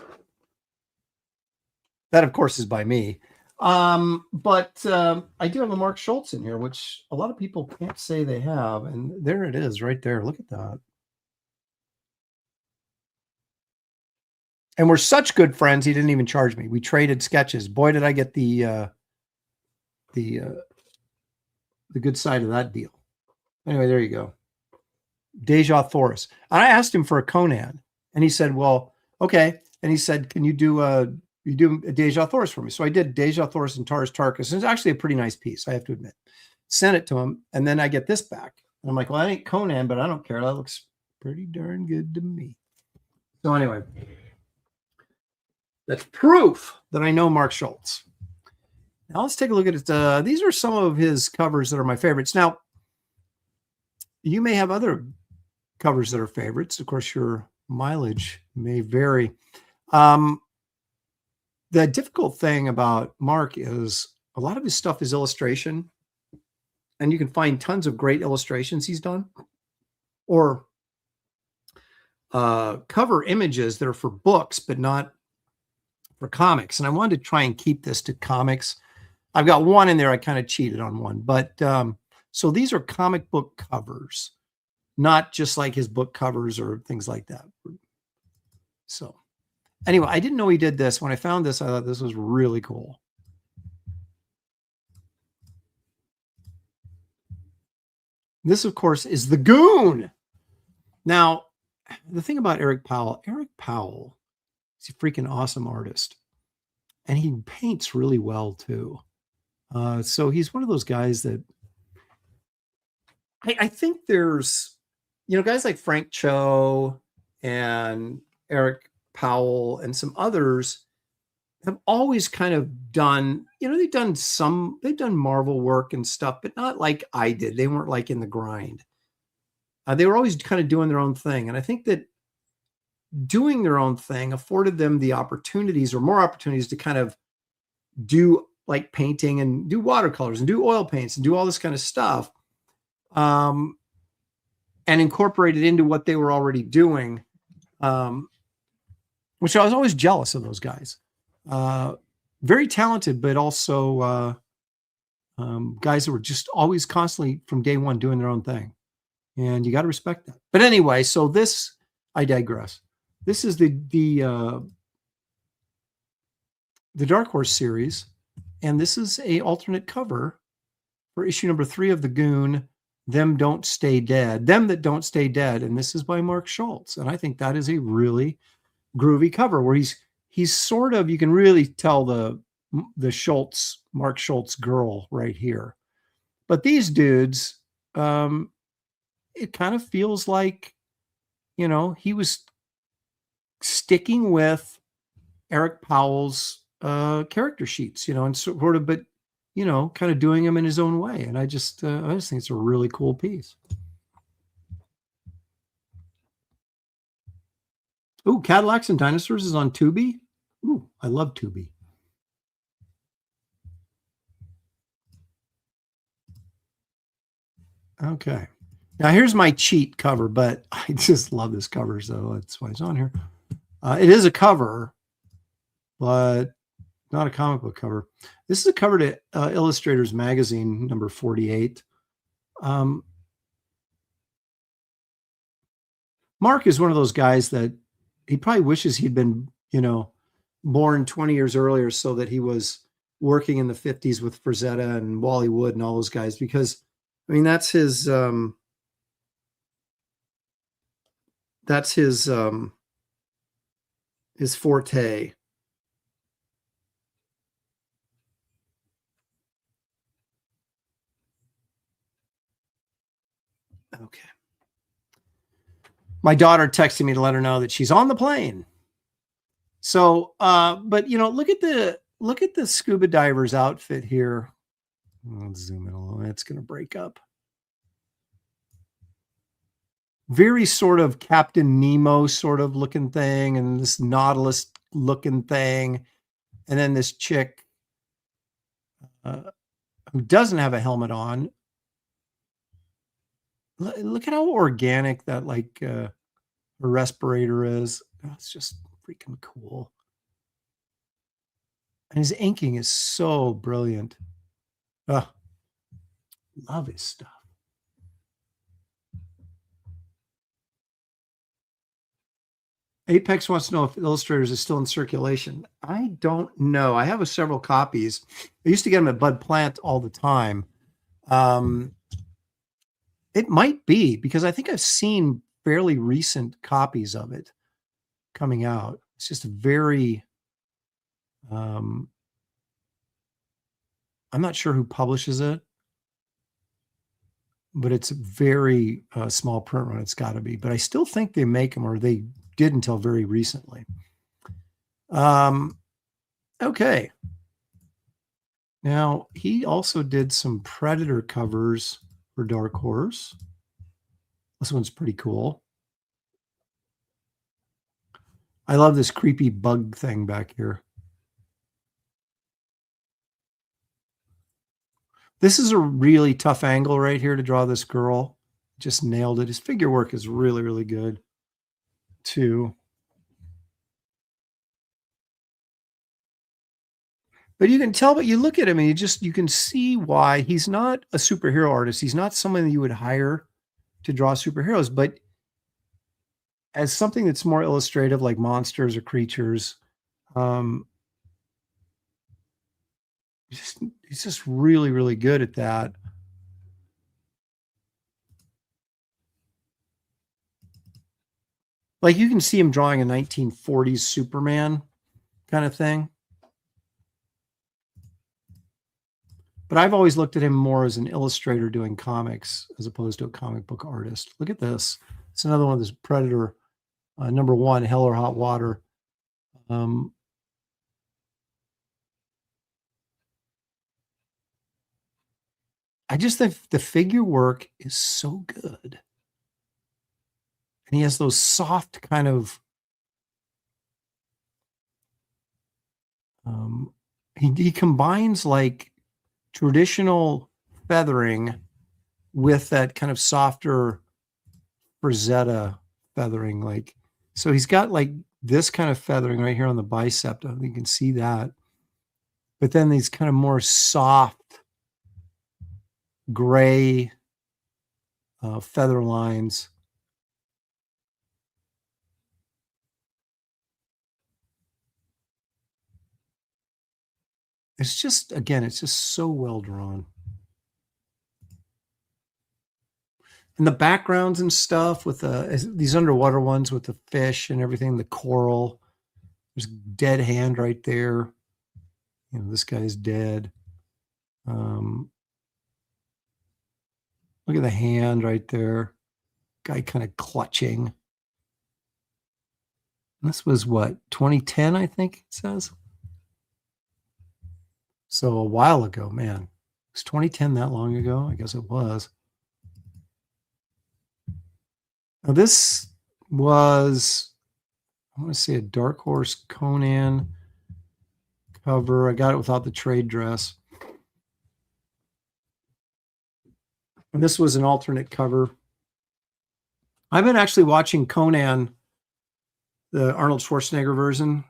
That, of course, is by me. But I do have a Mark Schultz in here, which a lot of people can't say they have. And there it is right there. Look at that. And we're such good friends, he didn't even charge me. We traded sketches. Boy, did I get the good side of that deal. Anyway, there you go. Deja Thoris. And I asked him for a Conan, and he said, well, okay. And he said, can you do a Deja Thoris for me? So I did Deja Thoris and Taurus Tarkus. And it's actually a pretty nice piece, I have to admit. Sent it to him, and then I get this back. And I'm like, well, that ain't Conan, but I don't care. That looks pretty darn good to me. So anyway, that's proof that I know Mark Schultz. Now let's take a look at it. These are some of his covers that are my favorites. Now, you may have other covers that are favorites. Of course, your mileage may vary. The difficult thing about Mark is a lot of his stuff is illustration, and you can find tons of great illustrations he's done, or cover images that are for books, but not for comics. And I wanted to try and keep this to comics. I've got one in there. I kind of cheated on one, but so these are comic book covers, not just like his book covers or things like that. So anyway, I didn't know he did this. When I found this, I thought this was really cool. This, of course, is the Goon. Now, the thing about Eric Powell is a freaking awesome artist. And he paints really well, too. So he's one of those guys that I think there's, guys like Frank Cho and Eric Powell and some others have always kind of done, they've done Marvel work and stuff, but not like I did. They weren't like in the grind. They were always kind of doing their own thing. And I think that doing their own thing afforded them the opportunities or more opportunities to kind of do like painting and do watercolors and do oil paints and do all this kind of stuff, and incorporate it into what they were already doing, which I was always jealous of those guys. Very talented, but also guys that were just always constantly from day one doing their own thing. And you got to respect that. But anyway, so this, I digress. This is the Dark Horse series, and this is a alternate cover for issue number 3 of the Goon, Them That Don't Stay Dead, and this is by Mark Schultz. And I think that is a really groovy cover where he's sort of, you can really tell the Mark Schultz girl right here. But these dudes, it kind of feels like, he was sticking with Eric Powell's character sheets, and sort of, but kind of doing them in his own way. And I just think it's a really cool piece. Ooh, Cadillacs and Dinosaurs is on Tubi. Ooh, I love Tubi. Okay. Now here's my cheat cover, but I just love this cover, so that's why it's on here. It is a cover, but not a comic book cover. This is a cover to Illustrators Magazine, number 48. Mark is one of those guys that he probably wishes he'd been, born 20 years earlier so that he was working in the 50s with Frazetta and Wally Wood and all those guys, because, that's his forte. Okay. My daughter texted me to let her know that she's on the plane. So, but you know, look at the scuba diver's outfit here. Let's zoom in a little. It's going to break up. Very sort of Captain Nemo sort of looking thing, and this Nautilus looking thing, and then this chick who doesn't have a helmet on. Look at how organic that like her respirator is. Oh, it's just freaking cool. And his inking is so brilliant. Oh, love his stuff. Apex wants to know if Illustrators is still in circulation. I don't know. I have several copies. I used to get them at Bud Plant all the time. It might be, because I think I've seen fairly recent copies of it coming out. It's just very, I'm not sure who publishes it, but it's a very small print run. It's got to be. But I still think they make them, or they did until very recently. Okay. Now, he also did some Predator covers for Dark Horse. This one's pretty cool. I love this creepy bug thing back here. This is a really tough angle right here to draw this girl. Just nailed it. His figure work is really, really good too. But you can tell, but you look at him and you can see why he's not a superhero artist. He's not someone that you would hire to draw superheroes, but as something that's more illustrative, like monsters or creatures, he's just really, really good at that. Like you can see him drawing a 1940s Superman kind of thing. But I've always looked at him more as an illustrator doing comics as opposed to a comic book artist. Look at this. It's another one of this Predator, number 1, Hell or Hot Water. I just think the figure work is so good. And he has those soft kind of, he combines like traditional feathering with that kind of softer Frazetta feathering. Like, so he's got like this kind of feathering right here on the bicep. I think you can see that. But then these kind of more soft gray feather lines. It's just, again, it's just so well drawn. And the backgrounds and stuff with these underwater ones with the fish and everything, the coral. There's a dead hand right there. You know, this guy's dead. Look at the hand right there. Guy kind of clutching. This was what, 2010, I think it says. So a while ago, man. Was 2010 that long ago? I guess it was. Now this was, I want to say, a Dark Horse Conan cover. I got it without the trade dress. And this was an alternate cover. I've been actually watching Conan, the Arnold Schwarzenegger version.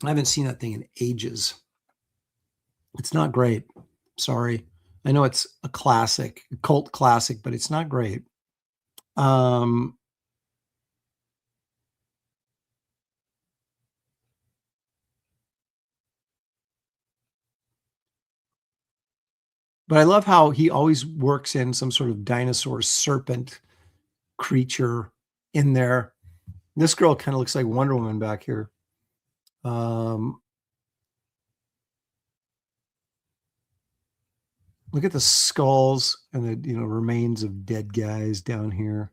I haven't seen that thing in ages. It's not great. Sorry. I know it's a classic, a cult classic, but it's not great. But I love how he always works in some sort of dinosaur serpent creature in there. This girl kind of looks like Wonder Woman back here. Look at the skulls and the remains of dead guys down here.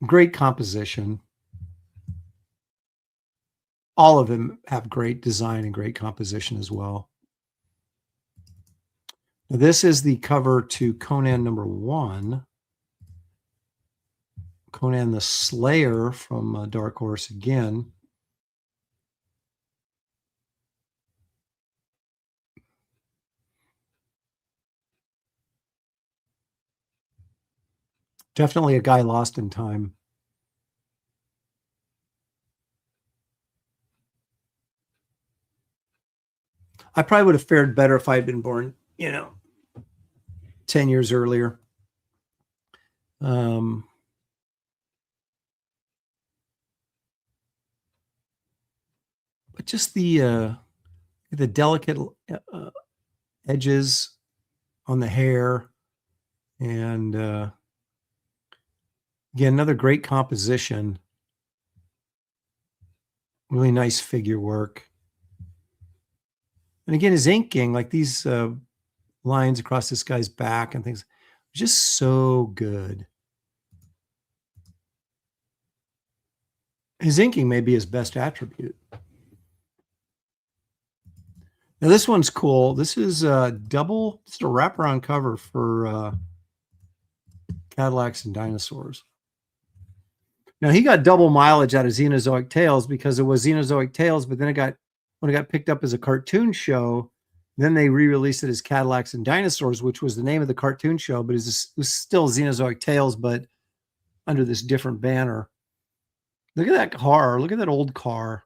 Great composition. All of them have great design and great composition as well. Now, this is the cover to Conan #1. Conan the Slayer from Dark Horse again. Definitely a guy lost in time. I probably would have fared better if I had been born, 10 years earlier. But just the delicate edges on the hair, and again, another great composition. Really nice figure work. And again, his inking, like these lines across this guy's back and things, just so good. His inking may be his best attribute. Now this one's cool. This is just a wraparound cover for Cadillacs and Dinosaurs. Now he got double mileage out of Xenozoic Tales because it was Xenozoic Tales, but then when it got picked up as a cartoon show, then they re-released it as Cadillacs and Dinosaurs, which was the name of the cartoon show, but it was still Xenozoic Tales, but under this different banner. Look at that car. Look at that old car.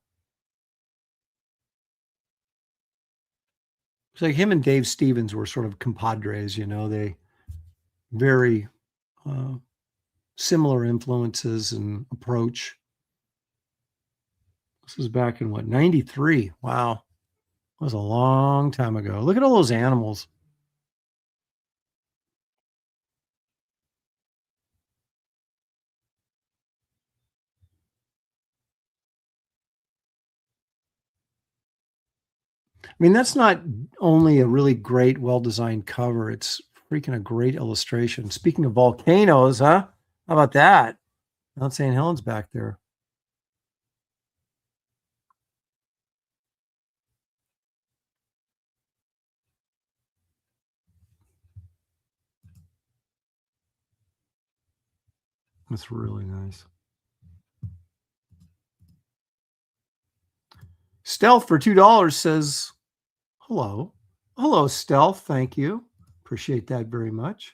It's like him and Dave Stevens were sort of compadres, they very similar influences and approach. This was back in 93. Wow. That was a long time ago. Look at all those animals. I mean, that's not only a really great, well-designed cover, it's freaking a great illustration. Speaking of volcanoes, huh? How about that? Mount St. Helens back there. That's really nice. Stealth for $2 says, hello. Hello, Stealth. Thank you. Appreciate that very much.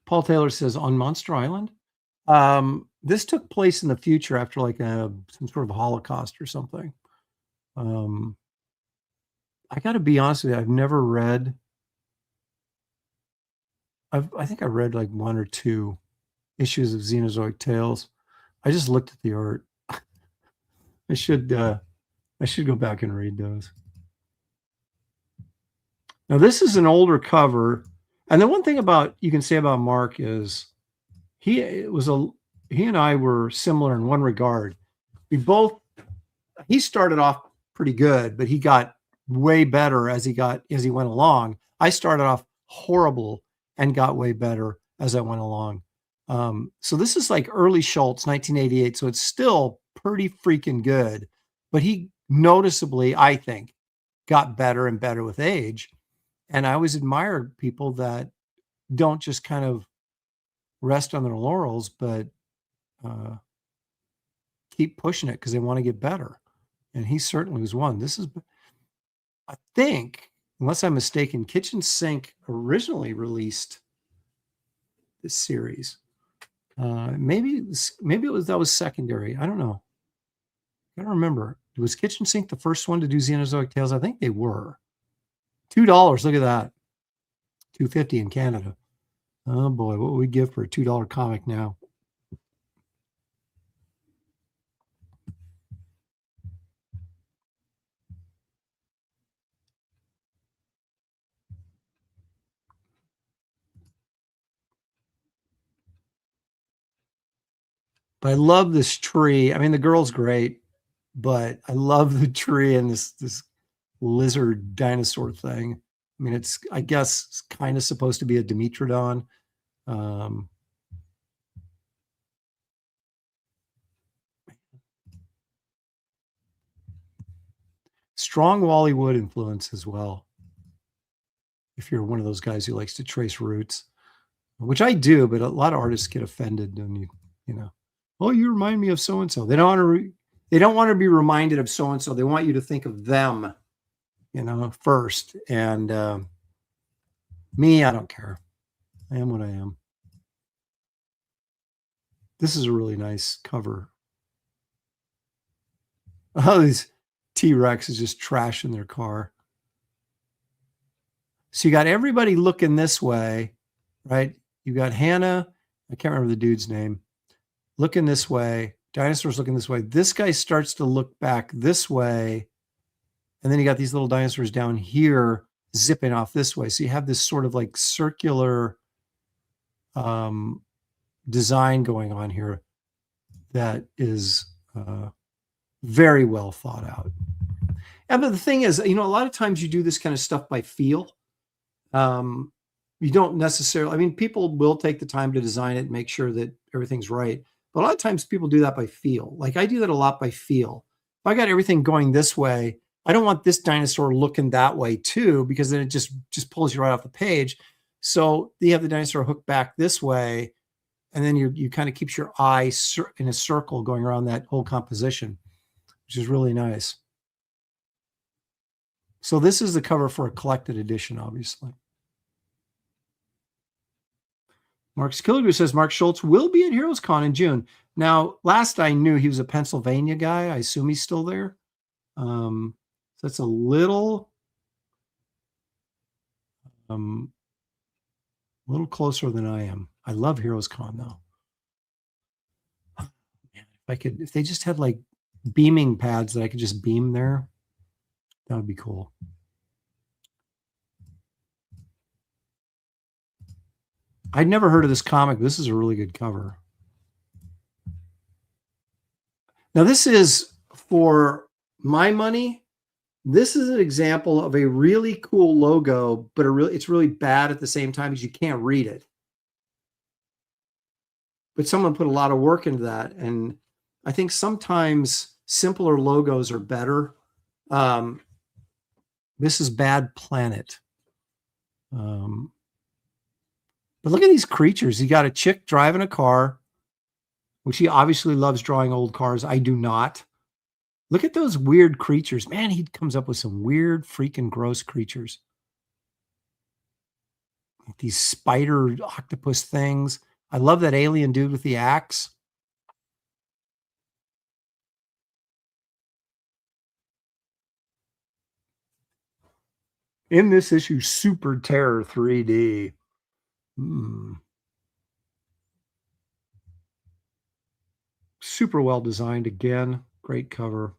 Paul Taylor says, on Monster Island. This took place in the future after like some sort of Holocaust or something. I got to be honest with you, I've never read. I think I read like 1 or 2 issues of Xenozoic Tales. I just looked at the art. I should go back and read those. Now this is an older cover, and the one thing you can say about Mark is he and I were similar in one regard. He started off pretty good, but he got way better as he went along. I started off horrible and got way better as I went along. So this is like early Schultz, 1988. So it's still pretty freaking good, but he noticeably, I think, got better and better with age. And I always admire people that don't just kind of rest on their laurels, but keep pushing it because they want to get better. And he certainly was one. This is, I think, unless I'm mistaken, Kitchen Sink originally released this series. Maybe that was secondary. I don't know. I don't remember. Was Kitchen Sink the first one to do Xenozoic Tales? I think they were. $2. Look at that. $2.50 in Canada. Oh boy, what would we give for a $2 comic now? But I love this tree. I mean, the girl's great, but I love the tree and this lizard dinosaur thing. I mean, I guess it's kind of supposed to be a Dimetrodon. Strong Wally Wood influence as well. If you're one of those guys who likes to trace roots, which I do, but a lot of artists get offended when you know, oh, you remind me of so and so. They don't want to be reminded of so and so. They want you to think of them, first. And me, I don't care. I am what I am. This is a really nice cover. Oh, these T-Rex is just trashing their car. So you got everybody looking this way, right? You got Hannah. I can't remember the dude's name. Looking this way. Dinosaurs looking this way. This guy starts to look back this way. And then you got these little dinosaurs down here zipping off this way. So you have this sort of like circular design going on here that is very well thought out. And but the thing is, a lot of times you do this kind of stuff by feel. You don't necessarily, I mean, people will take the time to design it and make sure that everything's right. But a lot of times people do that by feel. Like I do that a lot by feel. If I got everything going this way, I don't want this dinosaur looking that way too, because then it just pulls you right off the page. So you have the dinosaur hooked back this way, and then you kind of keeps your eye in a circle going around that whole composition, which is really nice. So this is the cover for a collected edition, obviously. Marcus Killigrew says Mark Schultz will be at Heroes Con in June. Now, last I knew, he was a Pennsylvania guy. I assume he's still there. So that's a little closer than I am. I love Heroes Con though. Man, if they just had like beaming pads that I could just beam there, that would be cool. I'd never heard of this comic. This is a really good cover. Now, this is, for my money, this is an example of a really cool logo, but it's really bad at the same time as you can't read it. But someone put a lot of work into that. And I think sometimes simpler logos are better. This is Bad Planet. But look at these creatures. You got a chick driving a car, which he obviously loves drawing old cars. I do not. Look at those weird creatures. Man, he comes up with some weird, freaking gross creatures. Like these spider octopus things. I love that alien dude with the axe. In this issue, Super Terror 3D. Super well designed again. Great cover.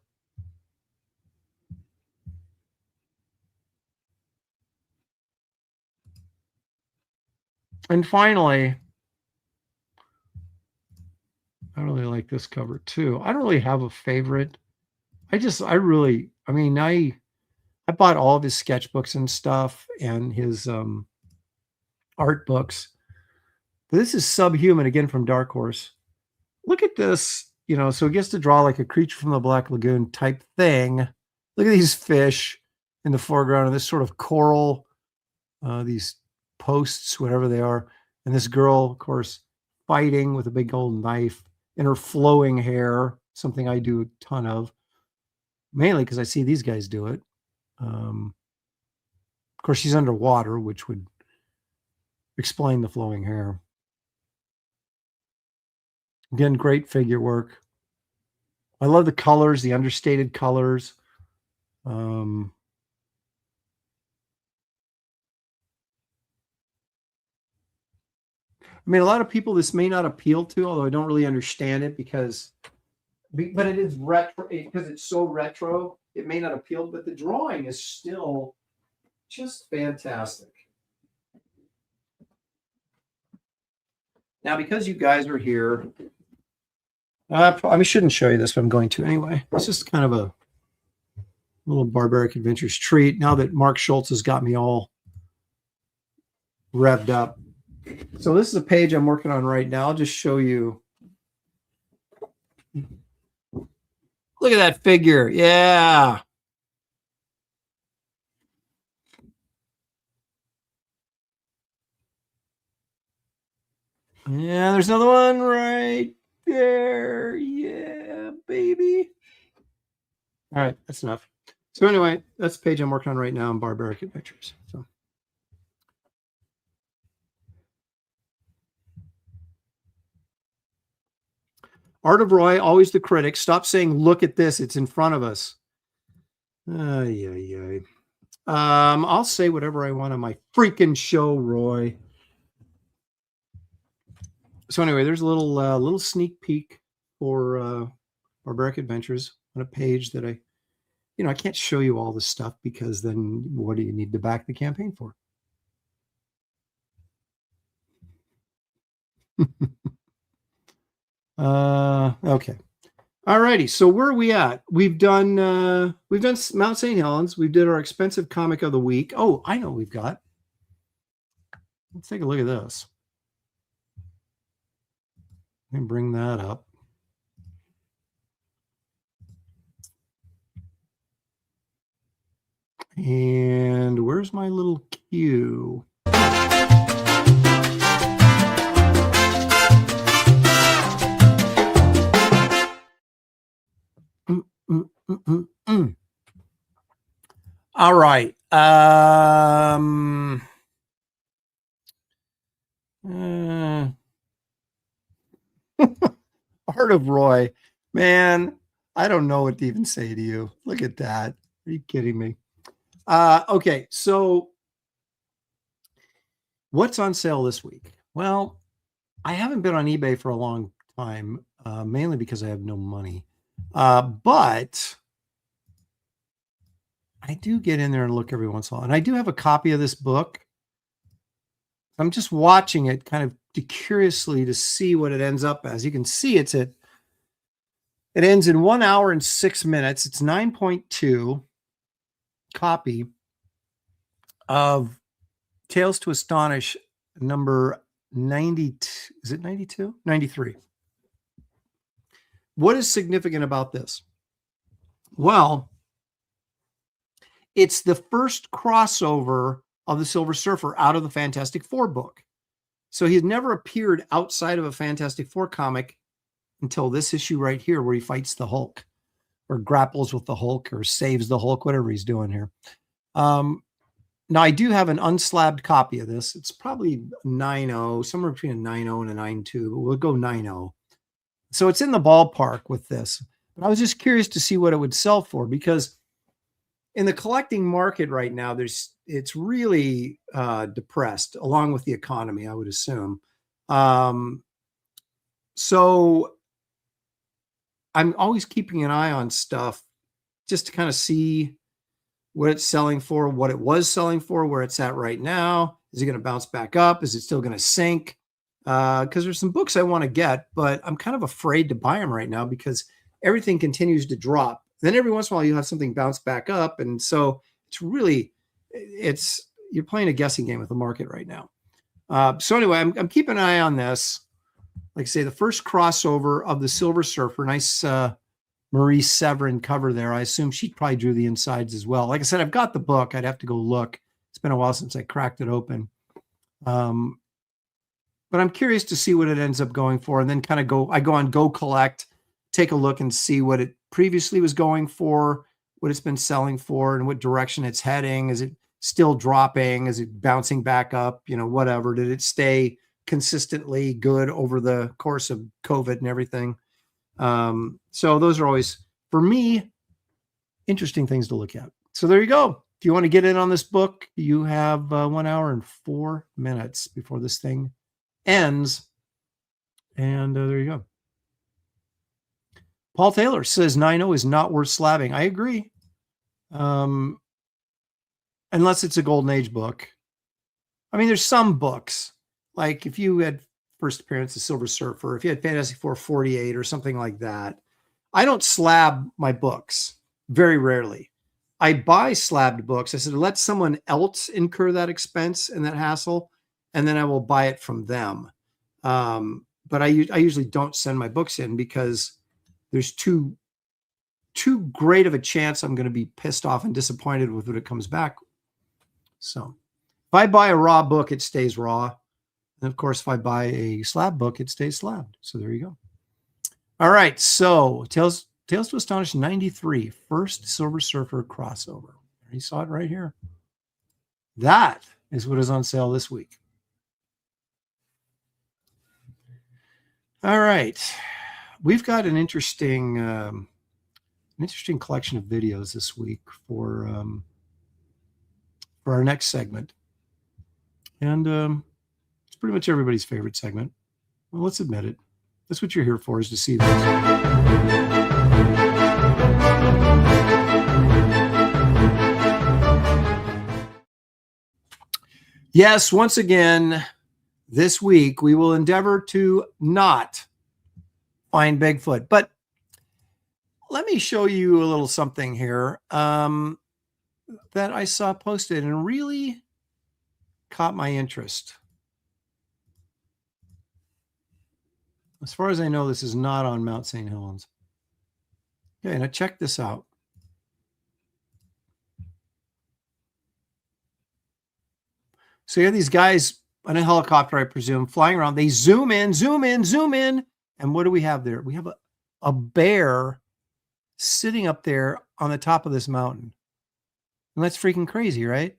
And finally, I really like this cover too. I don't really have a favorite. I bought all of his sketchbooks and stuff and his art books. But this is Subhuman again from Dark Horse. Look at this, so he gets to draw like a Creature from the Black Lagoon type thing. Look at these fish in the foreground and this sort of coral, these posts, whatever they are. And this girl, of course, fighting with a big old knife in her flowing hair, something I do a ton of, mainly because I see these guys do it. Of course, she's underwater, which would explain the flowing hair. Again, great figure work. I love the colors, the understated colors. I mean, a lot of people this may not appeal to, although I don't really understand it but it is retro, because it's so retro, it may not appeal, but the drawing is still just fantastic. Now, because you guys are here, I shouldn't show you this, but I'm going to anyway. It's just kind of a little Barbaric Adventures treat now that Mark Schultz has got me all revved up. So this is a page I'm working on right now. I'll just show you. Look at that figure. Yeah. Yeah, there's another one right there. Yeah, baby. All right, that's enough. So anyway, that's the page I'm working on right now in Barbaric Adventures. So Art of Roy, always the critic. Stop saying, look at this. It's in front of us. I'll say whatever I want on my freaking show, Roy. So anyway, there's a little sneak peek for Barbaric Adventures on a page that I can't show you all this stuff because then what do you need to back the campaign for? Okay. All righty. So where are we at? We've done Mount St. Helens. We did our expensive comic of the week. Oh, I know what we've got. Let's take a look at this. Let me bring that up. And where's my little cue? All right. Art of Roy, man, I don't know what to even say to you. Look at that. Are you kidding me? Okay, so what's on sale this week? Well, I haven't been on eBay for a long time, mainly because I have no money. But I do get in there and look every once in a while. And I do have a copy of this book. I'm just watching it kind of curiously to see what it ends up as. You can see it ends in 1 hour and 6 minutes. It's 9.2 copy of Tales to Astonish number 92. Is it 92? 93. What is significant about this? Well, it's the first crossover of the Silver Surfer out of the Fantastic Four book. So he's never appeared outside of a Fantastic Four comic until this issue right here, where he fights the Hulk or grapples with the Hulk or saves the Hulk, whatever he's doing here. Now, I do have an unslabbed copy of this. It's probably 9.0, somewhere between a 9.0 and a 9.2, but we'll go 9.0. So it's in the ballpark with this. But I was just curious to see what it would sell for, because in the collecting market right now, it's really depressed, along with the economy, I would assume. So I'm always keeping an eye on stuff just to kind of see what it's selling for, what it was selling for, where it's at right now. Is it going to bounce back up? Is it still going to sink? Because there's some books I want to get, but I'm kind of afraid to buy them right now because everything continues to drop. Then every once in a while you have something bounce back up. And so you're playing a guessing game with the market right now. So anyway, I'm keeping an eye on this. Like I say, the first crossover of the Silver Surfer, nice Marie Severin cover there. I assume she probably drew the insides as well. Like I said, I've got the book. I'd have to go look. It's been a while since I cracked it open. But I'm curious to see what it ends up going for, and then I go on Go Collect, take a look and see what it previously was going for, what it's been selling for, and what direction it's heading. Is it still dropping? Is it bouncing back up? Whatever. Did it stay consistently good over the course of COVID and everything? So those are always, for me, interesting things to look at. So there you go. If you want to get in on this book, you have 1 hour and 4 minutes before this thing ends. And there you go. Paul Taylor says 9.0 is not worth slabbing. I agree. Unless it's a Golden Age book. I mean, there's some books, like if you had first appearance of Silver Surfer, if you had Fantasy 448 or something like that, I don't slab my books, very rarely. I buy slabbed books. I said, let someone else incur that expense and that hassle, and then I will buy it from them. But I usually don't send my books in because there's too great of a chance I'm going to be pissed off and disappointed with when it comes back. So if I buy a raw book, it stays raw. And of course, if I buy a slab book, it stays slabbed. So there you go. All right. So Tales to Astonish 93, first Silver Surfer crossover. You saw it right here. That is what is on sale this week. All right. We've got an interesting collection of videos this week for our next segment. And it's pretty much everybody's favorite segment. Well, let's admit it. That's what you're here for, is to see this. Yes, once again, this week we will endeavor to not find Bigfoot. But let me show you a little something here that I saw posted and really caught my interest. As far as I know, this is not on Mount St. Helens. Okay, now check this out. So you have these guys on a helicopter, I presume, flying around. They zoom in, zoom in, zoom in. And what do we have there? We have a bear sitting up there on the top of this mountain. And that's freaking crazy, right?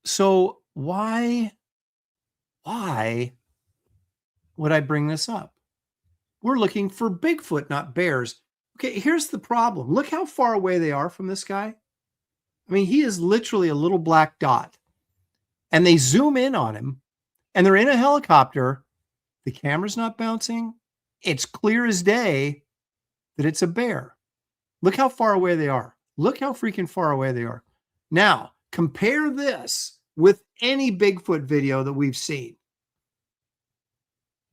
So why would I bring this up? We're looking for Bigfoot, not bears. Okay, here's the problem. Look how far away they are from this guy. I mean, he is literally a little black dot. And they zoom in on him, and they're in a helicopter. The camera's not bouncing. It's clear as day that it's a bear. Look how far away they are. Look how freaking far away they are. Now, compare this with any Bigfoot video that we've seen.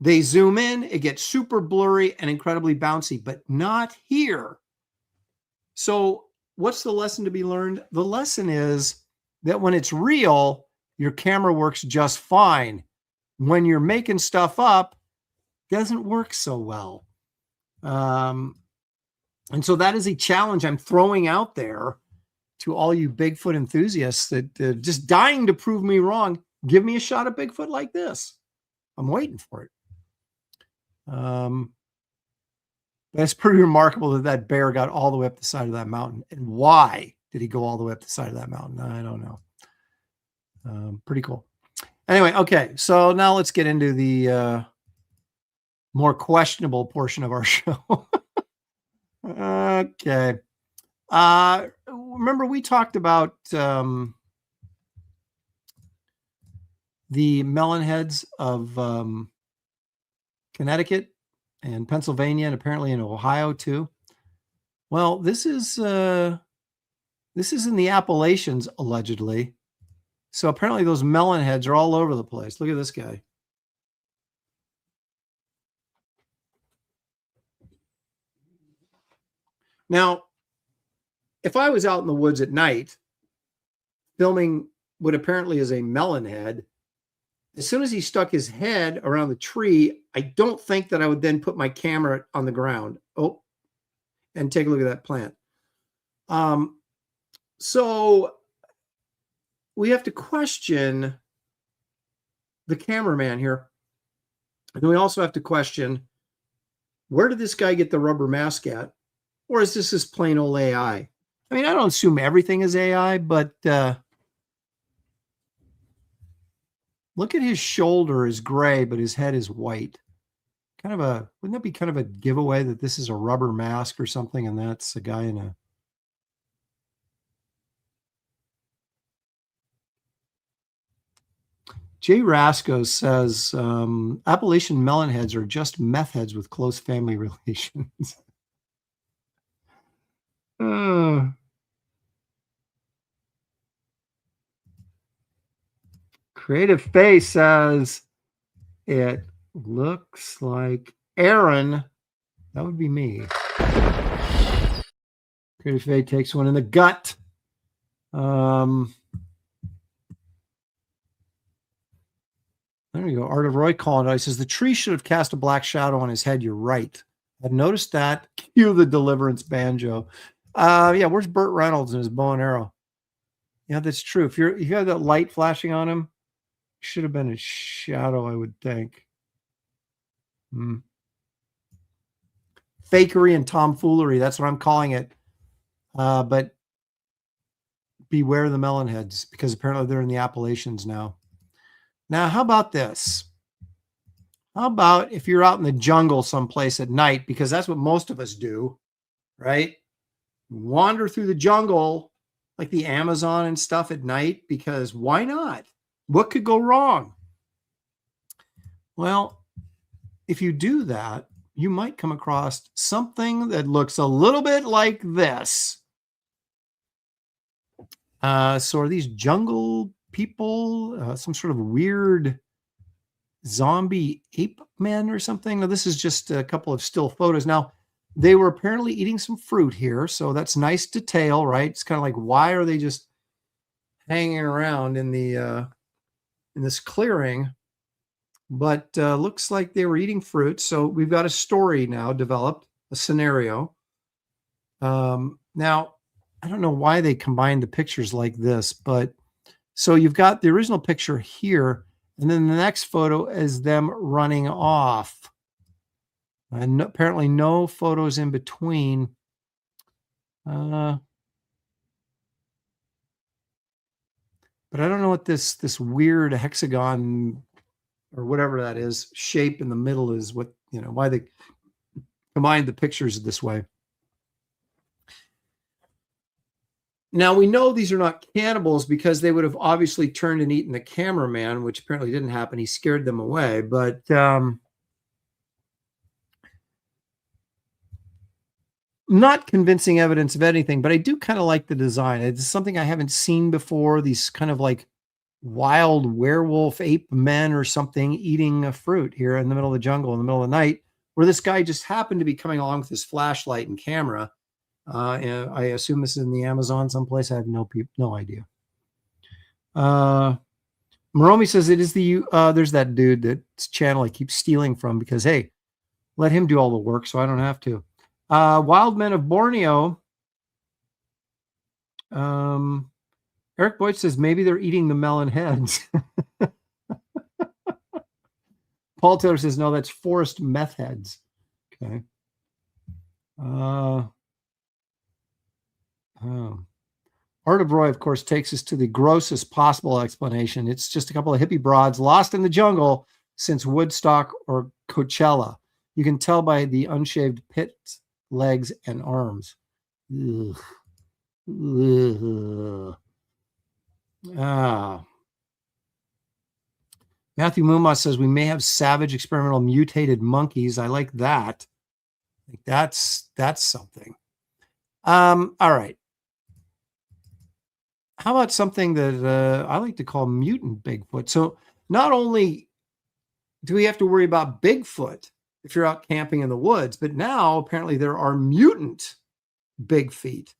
They zoom in, it gets super blurry and incredibly bouncy, but not here. So what's the lesson to be learned? The lesson is that when it's real, your camera works just fine. When you're making stuff up, it doesn't work so well. And so that is a challenge I'm throwing out there to all you Bigfoot enthusiasts that just dying to prove me wrong. Give me a shot at Bigfoot like this. I'm waiting for it. That's pretty remarkable that that bear got all the way up the side of that mountain. And why did he go all the way up the side of that mountain? I don't know. Pretty cool. Anyway, okay. So now let's get into the more questionable portion of our show. Okay. Remember we talked about the melon heads of Connecticut and Pennsylvania, and apparently in Ohio too. Well, this is in the Appalachians, allegedly. So apparently those melon heads are all over the place. Look at this guy. Now, if I was out in the woods at night filming what apparently is a melon head, as soon as he stuck his head around the tree, I don't think that I would then put my camera on the ground. Oh, and take a look at that plant. So we have to question the cameraman here. And we also have to question, where did this guy get the rubber mask at? Or is this just plain old AI? I mean, I don't assume everything is AI, but look at his shoulder is gray, but his head is white. Wouldn't that be kind of a giveaway that this is a rubber mask or something, and that's a guy in a... Jay Rasco says, Appalachian melon heads are just meth heads with close family relations. Creative Face says, It looks like Aaron. That would be me. Creative Fade takes one in the gut. There you go. Art of Roy calling out. He says the tree should have cast a black shadow on his head. You're right. I've noticed that. Cue the Deliverance banjo. Yeah, where's Burt Reynolds and his bow and arrow? Yeah, that's true. If you have that light flashing on him, should have been a shadow, I would think. Fakery and tomfoolery. That's what I'm calling it. But beware the melonheads, because apparently they're in the Appalachians now. Now, how about this? How about if you're out in the jungle someplace at night, because that's what most of us do, right? Wander through the jungle like the Amazon and stuff at night, because why not? What could go wrong? Well, if you do that, you might come across something that looks a little bit like this. So are these jungle people, some sort of weird zombie ape men or something? Now, this is just a couple of still photos. Now, they were apparently eating some fruit here, so that's nice detail, right? It's kind of like, why are they just hanging around in the in this clearing? But looks like they were eating fruit. So we've got a story now developed, a scenario. Now, I don't know why they combined the pictures like this, but so you've got the original picture here, and then the next photo is them running off. And apparently no photos in between. But I don't know what this weird hexagon or whatever that is shape in the middle is, what, why they combined the pictures this way. Now, we know these are not cannibals because they would have obviously turned and eaten the cameraman, which apparently didn't happen. He scared them away. But not convincing evidence of anything, but I do kind of like the design. It's something I haven't seen before. These kind of like wild werewolf ape men or something eating a fruit here in the middle of the jungle in the middle of the night, where this guy just happened to be coming along with his flashlight and camera. And I assume this is in the Amazon someplace. I have no idea. Moromi says it is there's that dude that's channel I keep stealing from because, hey, let him do all the work so I don't have to. Wild Men of Borneo. Eric Boyd says maybe they're eating the melon heads. Paul Taylor says no, that's forest meth heads. Okay. Art of Roy, of course, takes us to the grossest possible explanation. It's just a couple of hippie broads lost in the jungle since Woodstock or Coachella. You can tell by the unshaved pits, legs, and arms. Ugh. Ugh. Matthew Muma says we may have savage experimental mutated monkeys. I like that. I think that's something. All right. How about something that I like to call mutant Bigfoot? So not only do we have to worry about Bigfoot if you're out camping in the woods, but now apparently there are mutant big feet.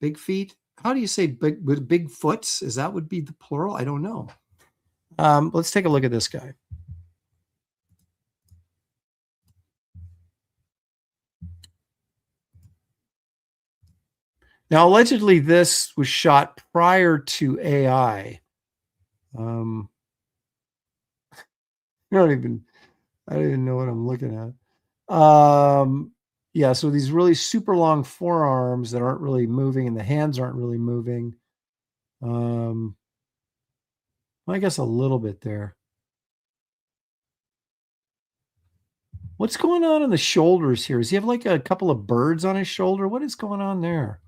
Big feet? How do you say big foots? Is that would be the plural? I don't know. Let's take a look at this guy. Now, allegedly, this was shot prior to AI. I don't even know what I'm looking at. Yeah, so these really super long forearms that aren't really moving and the hands aren't really moving. I guess a little bit there. What's going on in the shoulders here? Does he have like a couple of birds on his shoulder? What is going on there?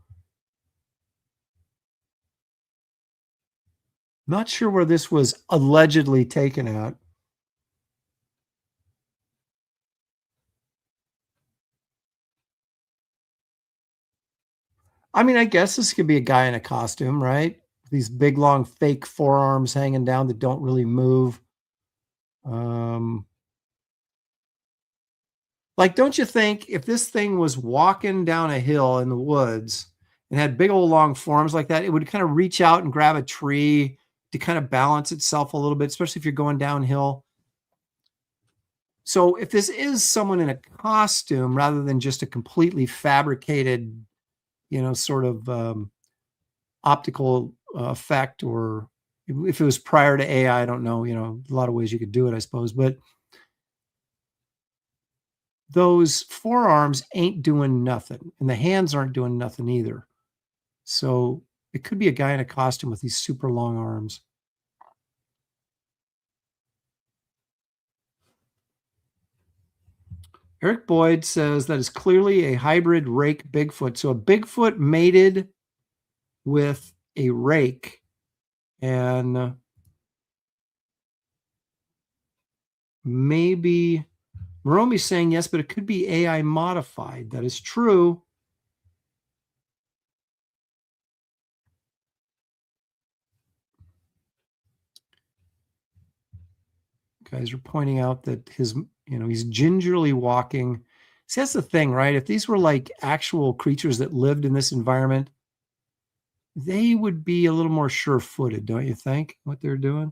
Not sure where this was allegedly taken at. I mean, I guess this could be a guy in a costume, right? These big, long, fake forearms hanging down that don't really move. Like, don't you think if this thing was walking down a hill in the woods and had big old long forms like that, it would kind of reach out and grab a tree to kind of balance itself a little bit, especially if you're going downhill. So if this is someone in a costume rather than just a completely fabricated, sort of optical effect, or if it was prior to AI, I don't know, a lot of ways you could do it, I suppose, but those forearms ain't doing nothing and the hands aren't doing nothing either. So it could be a guy in a costume with these super long arms. Eric Boyd says that is clearly a hybrid rake Bigfoot. So a Bigfoot mated with a rake, and maybe Moromi's saying yes, but it could be AI modified. That is true. Guys are pointing out that he's gingerly walking. See, that's the thing, right? If these were like actual creatures that lived in this environment, they would be a little more sure-footed, don't you think, what they're doing?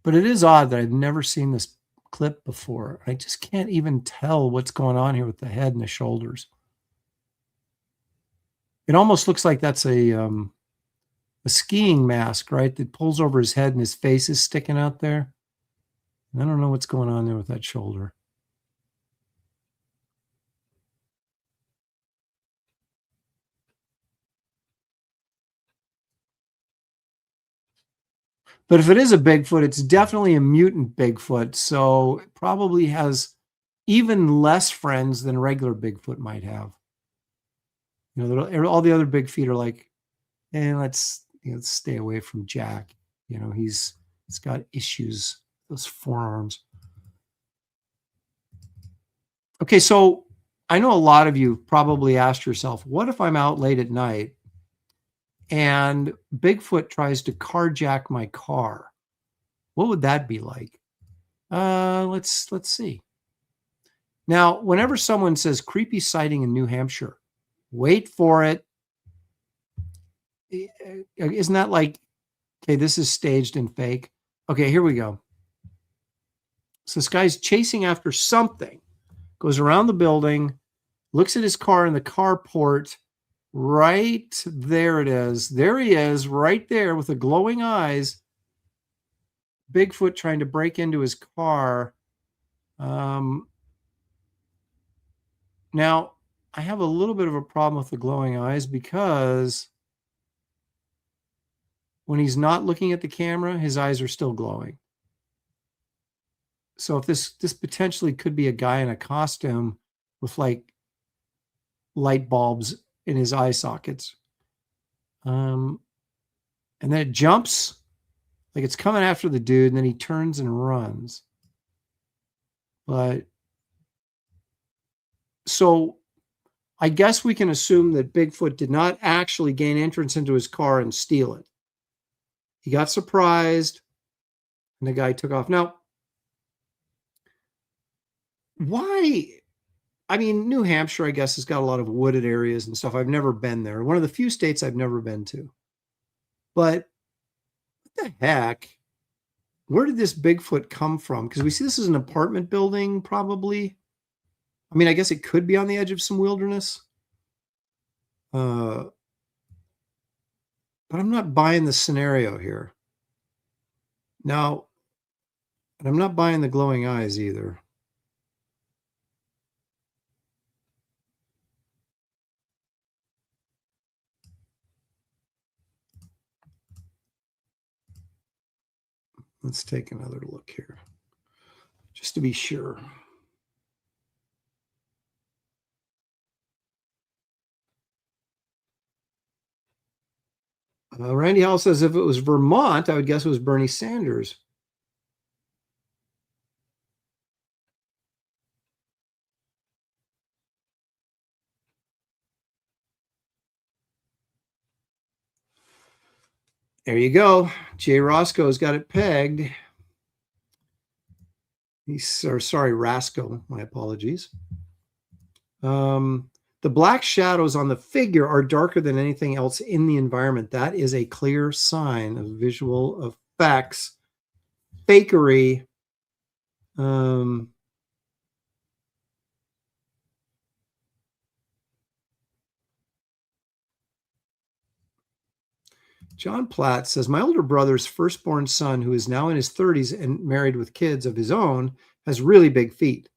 But it is odd that I've never seen this clip before. I just can't even tell what's going on here with the head and the shoulders. It almost looks like that's a skiing mask, right? That pulls over his head and his face is sticking out there. I don't know what's going on there with that shoulder. But if it is a Bigfoot, it's definitely a mutant Bigfoot. So it probably has even less friends than a regular Bigfoot might have. All the other big feet are like, let's stay away from Jack. He's got issues, those forearms. Okay, so I know a lot of you probably asked yourself, what if I'm out late at night and Bigfoot tries to carjack my car? What would that be like? Let's see. Now, whenever someone says creepy sighting in New Hampshire, wait for it. Isn't that like, okay, this is staged and fake? Okay, here we go. So this guy's chasing after something, goes around the building, looks at his car in the carport. Right there it is. There he is, right there with the glowing eyes. Bigfoot trying to break into his car. Now, I have a little bit of a problem with the glowing eyes because when he's not looking at the camera, his eyes are still glowing. So if this potentially could be a guy in a costume with like light bulbs in his eye sockets. And then it jumps like it's coming after the dude, and then he turns and runs. But so I guess we can assume that Bigfoot did not actually gain entrance into his car and steal it. He got surprised and the guy took off. Now, why? I mean, New Hampshire, I guess, has got a lot of wooded areas and stuff. I've never been there. One of the few states I've never been to. But what the heck? Where did this Bigfoot come from? Because we see this is an apartment building, probably. I mean, I guess it could be on the edge of some wilderness. But I'm not buying the scenario here. Now, and I'm not buying the glowing eyes either. Let's take another look here, just to be sure. Randy Howell says, if it was Vermont, I would guess it was Bernie Sanders. There you go. Jay Roscoe's got it pegged. Sorry, Rasco. My apologies. The black shadows on the figure are darker than anything else in the environment. That is a clear sign of visual effects, fakery. John Platt says, my older brother's firstborn son, who is now in his 30s and married with kids of his own, has really big feet.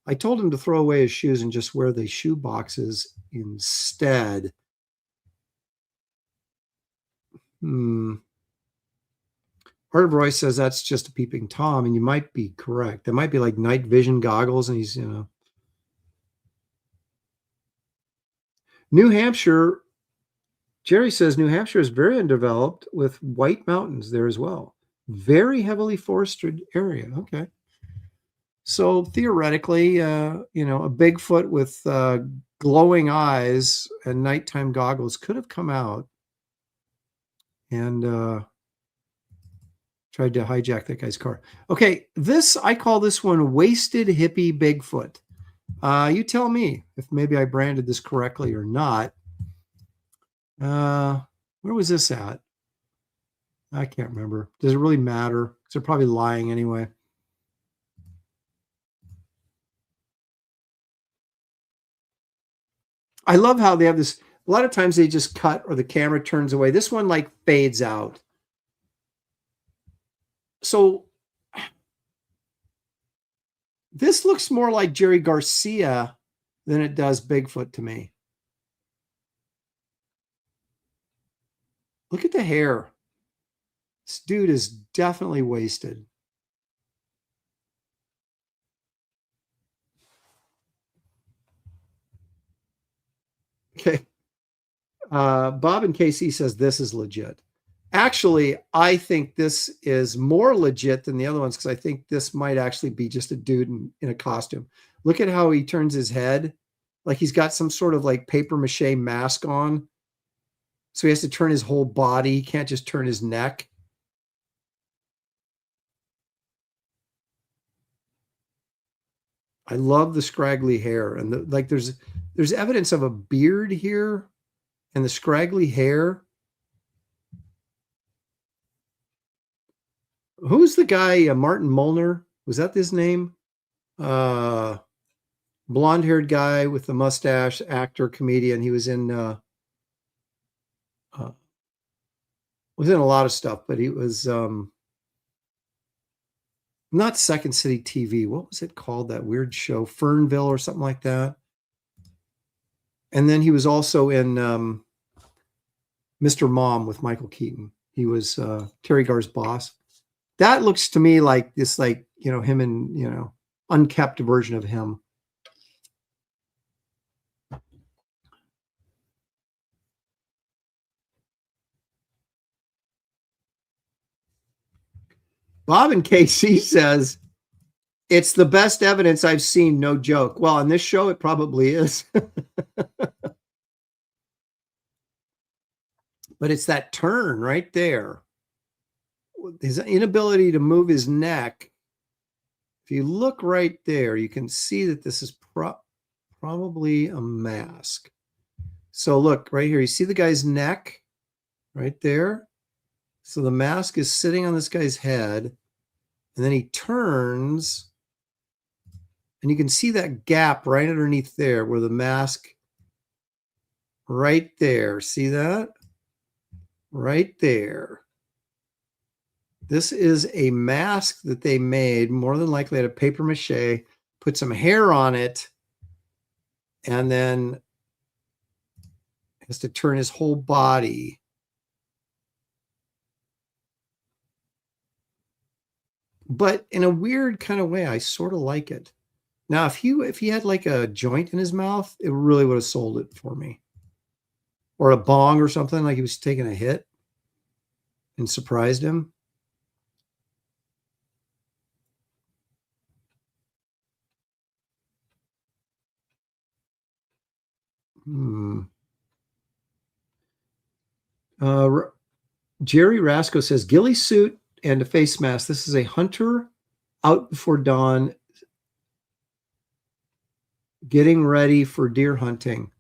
I told him to throw away his shoes and just wear the shoe boxes instead. Art of Roy says that's just a peeping Tom, and you might be correct. That might be like night vision goggles, and he's, New Hampshire. Jerry says New Hampshire is very undeveloped with white mountains there as well. Very heavily forested area. Okay. So theoretically, a Bigfoot with glowing eyes and nighttime goggles could have come out and tried to hijack that guy's car. Okay, I call this one Wasted Hippie Bigfoot. You tell me if maybe I branded this correctly or not. Where was this at? I can't remember. Does it really matter? Because they're probably lying anyway. I love how they have this. A lot of times they just cut or the camera turns away. This one like fades out. So this looks more like Jerry Garcia than it does Bigfoot to me. Look at the hair. This dude is definitely wasted. Okay. Bob and KC says this is legit. Actually, I think this is more legit than the other ones because I think this might actually be just a dude in a costume. Look at how he turns his head. Like he's got some sort of like paper mache mask on. So he has to turn his whole body. He can't just turn his neck. I love the scraggly hair. And there's evidence of a beard here and the scraggly hair. Who's the guy? Martin Molnar? Was that his name? Blonde-haired guy with the mustache, actor, comedian. He was in a lot of stuff, but he was not Second City TV. What was it called? That weird show, Fernville or something like that. And then he was also in Mr. Mom with Michael Keaton. He was Terry Garr's boss. That looks to me like this, like, him and, unkept version of him. Bob and KC says, it's the best evidence I've seen, no joke. Well, on this show, it probably is. But it's that turn right there. His inability to move his neck. If you look right there, you can see that this is probably a mask. So look right here. You see the guy's neck right there? So the mask is sitting on this guy's head. And then he turns. And you can see that gap right underneath there where the mask, right there. See that? Right there. This is a mask that they made, more than likely out of paper mache, put some hair on it, and then has to turn his whole body. But in a weird kind of way, I sort of like it. Now, if he had like a joint in his mouth, it really would have sold it for me. Or a bong or something, like he was taking a hit and surprised him. Jerry Rasco says, ghillie suit and a face mask. This is a hunter out before dawn, getting ready for deer hunting.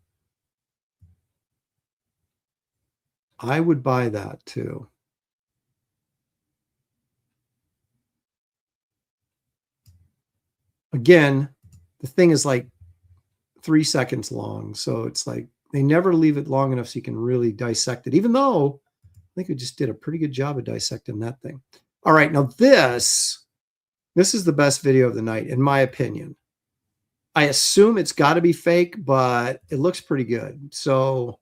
I would buy that too. Again, the thing is like 3 seconds long. So it's like they never leave it long enough so you can really dissect it, even though I think we just did a pretty good job of dissecting that thing. All right, now this is the best video of the night, in my opinion. I assume it's got to be fake, but it looks pretty good. So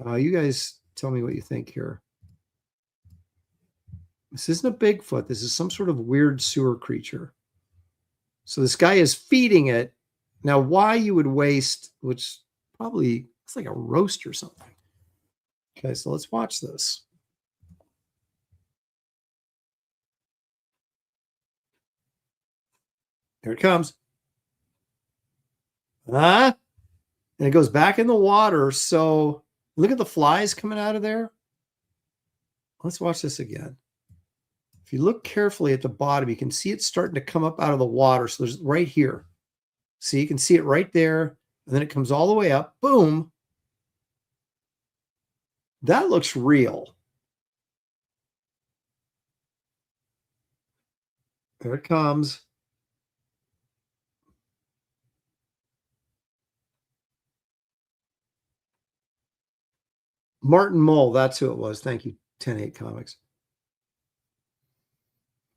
you guys tell me what you think here. This isn't a Bigfoot. This is some sort of weird sewer creature. So this guy is feeding it. Now, why you would waste, which probably looks like a roast or something. Okay, so let's watch this. Here it comes. And it goes back in the water. So look at the flies coming out of there. Let's watch this again. If you look carefully at the bottom, you can see it starting to come up out of the water. So there's right here. See, you can see it right there. And then it comes all the way up. Boom. That looks real. There it comes. Martin Mull, that's who it was. Thank you, 10-8 Comics.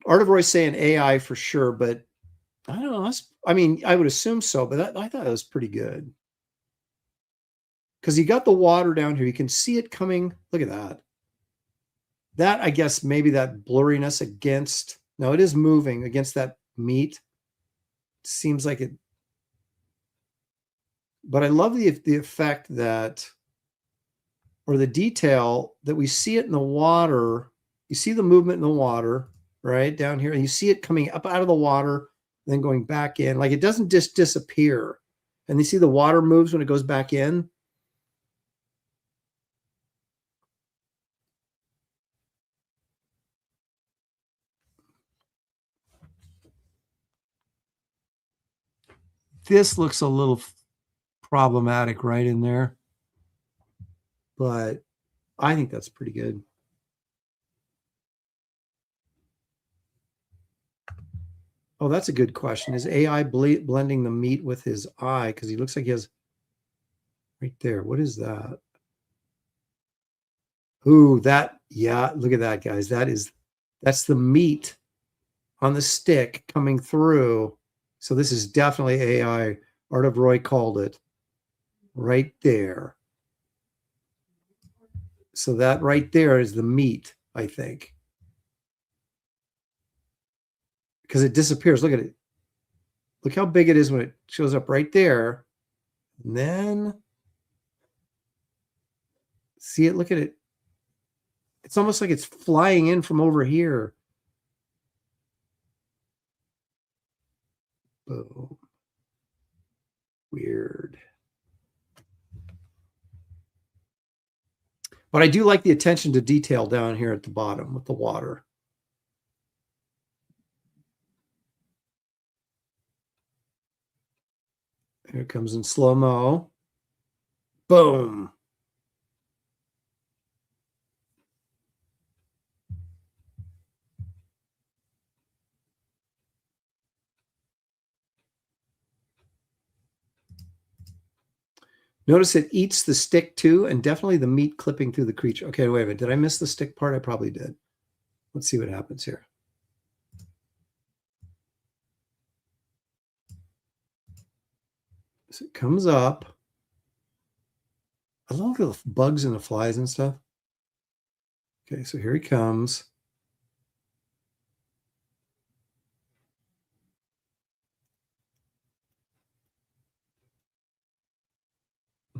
Art of Roy's saying AI for sure, but I don't know. I mean, I would assume so, but I thought it was pretty good. Because you got the water down here. You can see it coming. Look at that. That, I guess, maybe that blurriness against, no, it is moving against that meat. It seems like it. But I love the effect that, or the detail that we see it in the water. You see the movement in the water, right down here, and you see it coming up out of the water, then going back in. Like it doesn't just disappear. And you see the water moves when it goes back in. This looks a little problematic right in there, but I think that's pretty good. Oh, that's a good question. Is AI blending the meat with his eye? Because he looks like he has right there. What is that? Ooh, that, yeah, look at that, guys. That's the meat on the stick coming through. So this is definitely AI. Art of Roy called it right there. So that right there is the meat, I think. Because it disappears. Look at it. Look how big it is when it shows up right there. And then see it, look at it. It's almost like it's flying in from over here. Boom. Weird. But I do like the attention to detail down here at the bottom with the water. Here it comes in slow-mo. Boom. Notice it eats the stick too, and definitely the meat clipping through the creature. Okay, wait a minute. Did I miss the stick part? I probably did. Let's see what happens here. So it comes up. I love the bugs and the flies and stuff. Okay, so here he comes.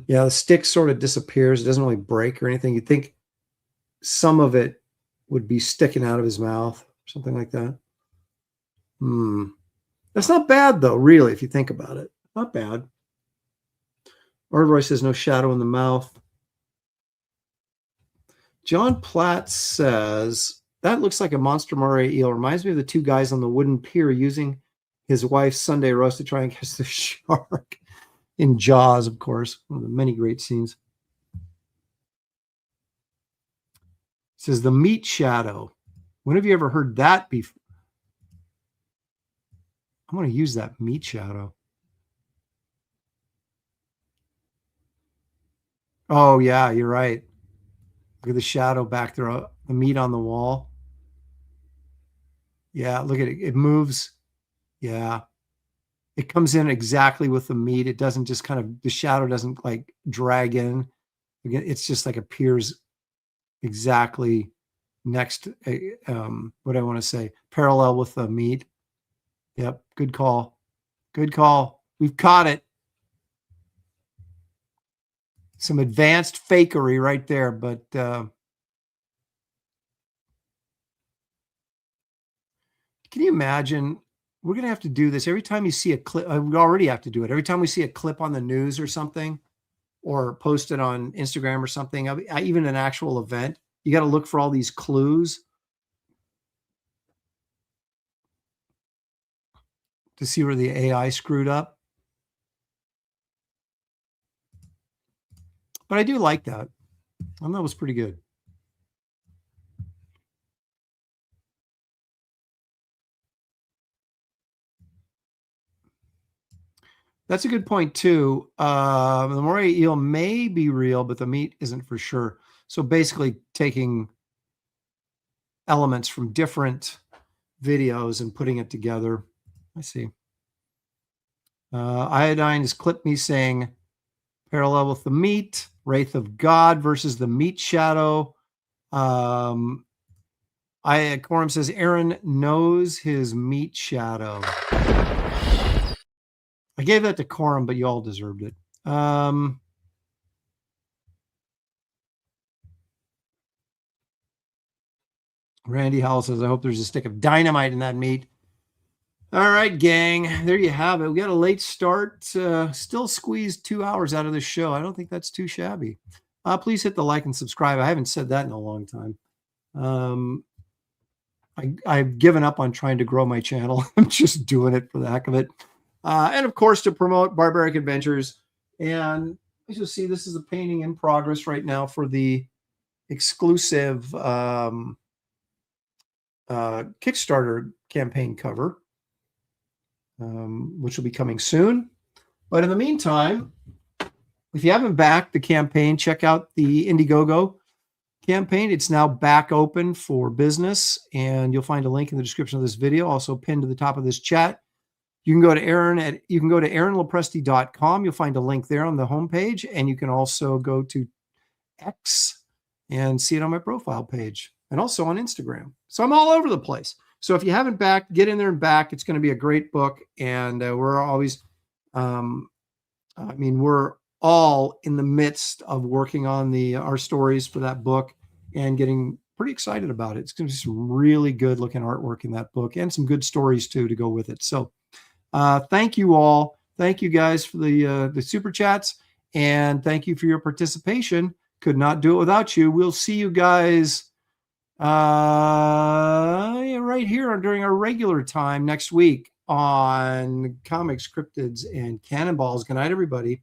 Yeah, the stick sort of disappears. It doesn't really break or anything. You'd think some of it would be sticking out of his mouth, something like that. That's not bad, though, really, if you think about it. Not bad. Art Roy says no shadow in the mouth. John Platt says, that looks like a monster moray eel. Reminds me of the two guys on the wooden pier using his wife's Sunday roast to try and catch the shark. In Jaws, of course, one of the many great scenes. It says the meat shadow. When have you ever heard that before? I'm going to use that meat shadow. Oh, yeah, you're right. Look at the shadow back there, the meat on the wall. Yeah, look at it. It moves. Yeah. It comes in exactly with the meat. It doesn't just kind of, the shadow doesn't like drag in. Again, it's just like appears exactly next, what I want to say, parallel with the meat. Yep. Good call. Good call. We've caught it. Some advanced fakery right there, but can you imagine? We're going to have to do this every time you see a clip. We already have to do it every time we see a clip on the news or something, or post it on Instagram or something, even an actual event. You got to look for all these clues to see where the AI screwed up. But I do like that. And that was pretty good. That's a good point too. The moray eel may be real, but the meat isn't for sure. So basically taking elements from different videos and putting it together. I see. Iodine has clipped me saying parallel with the meat, Wraith of God versus the meat shadow. Quorum says Aaron knows his meat shadow. I gave that to Quorum, but you all deserved it. Randy Howell says, I hope there's a stick of dynamite in that meat. All right, gang. There you have it. We got a late start. Still squeezed 2 hours out of the show. I don't think that's too shabby. Please hit the like and subscribe. I haven't said that in a long time. I've given up on trying to grow my channel. I'm just doing it for the heck of it. And of course, to promote Barbaric Adventures. And as you'll see, this is a painting in progress right now for the exclusive Kickstarter campaign cover, which will be coming soon. But in the meantime, if you haven't backed the campaign, check out the Indiegogo campaign. It's now back open for business, and you'll find a link in the description of this video, also pinned to the top of this chat. You can go to aaronlopresti.com. You'll find a link there on the homepage, and you can also go to X and see it on my profile page, and also on Instagram. So I'm all over the place. So if you haven't backed, get in there and back. It's going to be a great book, and we're always, we're all in the midst of working on our stories for that book and getting pretty excited about it. It's going to be some really good looking artwork in that book and some good stories too to go with it. So thank you all. Thank you guys for the super chats, and thank you for your participation. Could not do it without you. We'll see you guys right here during our regular time next week on Comics, Cryptids, and Cannonballs. Good night, everybody.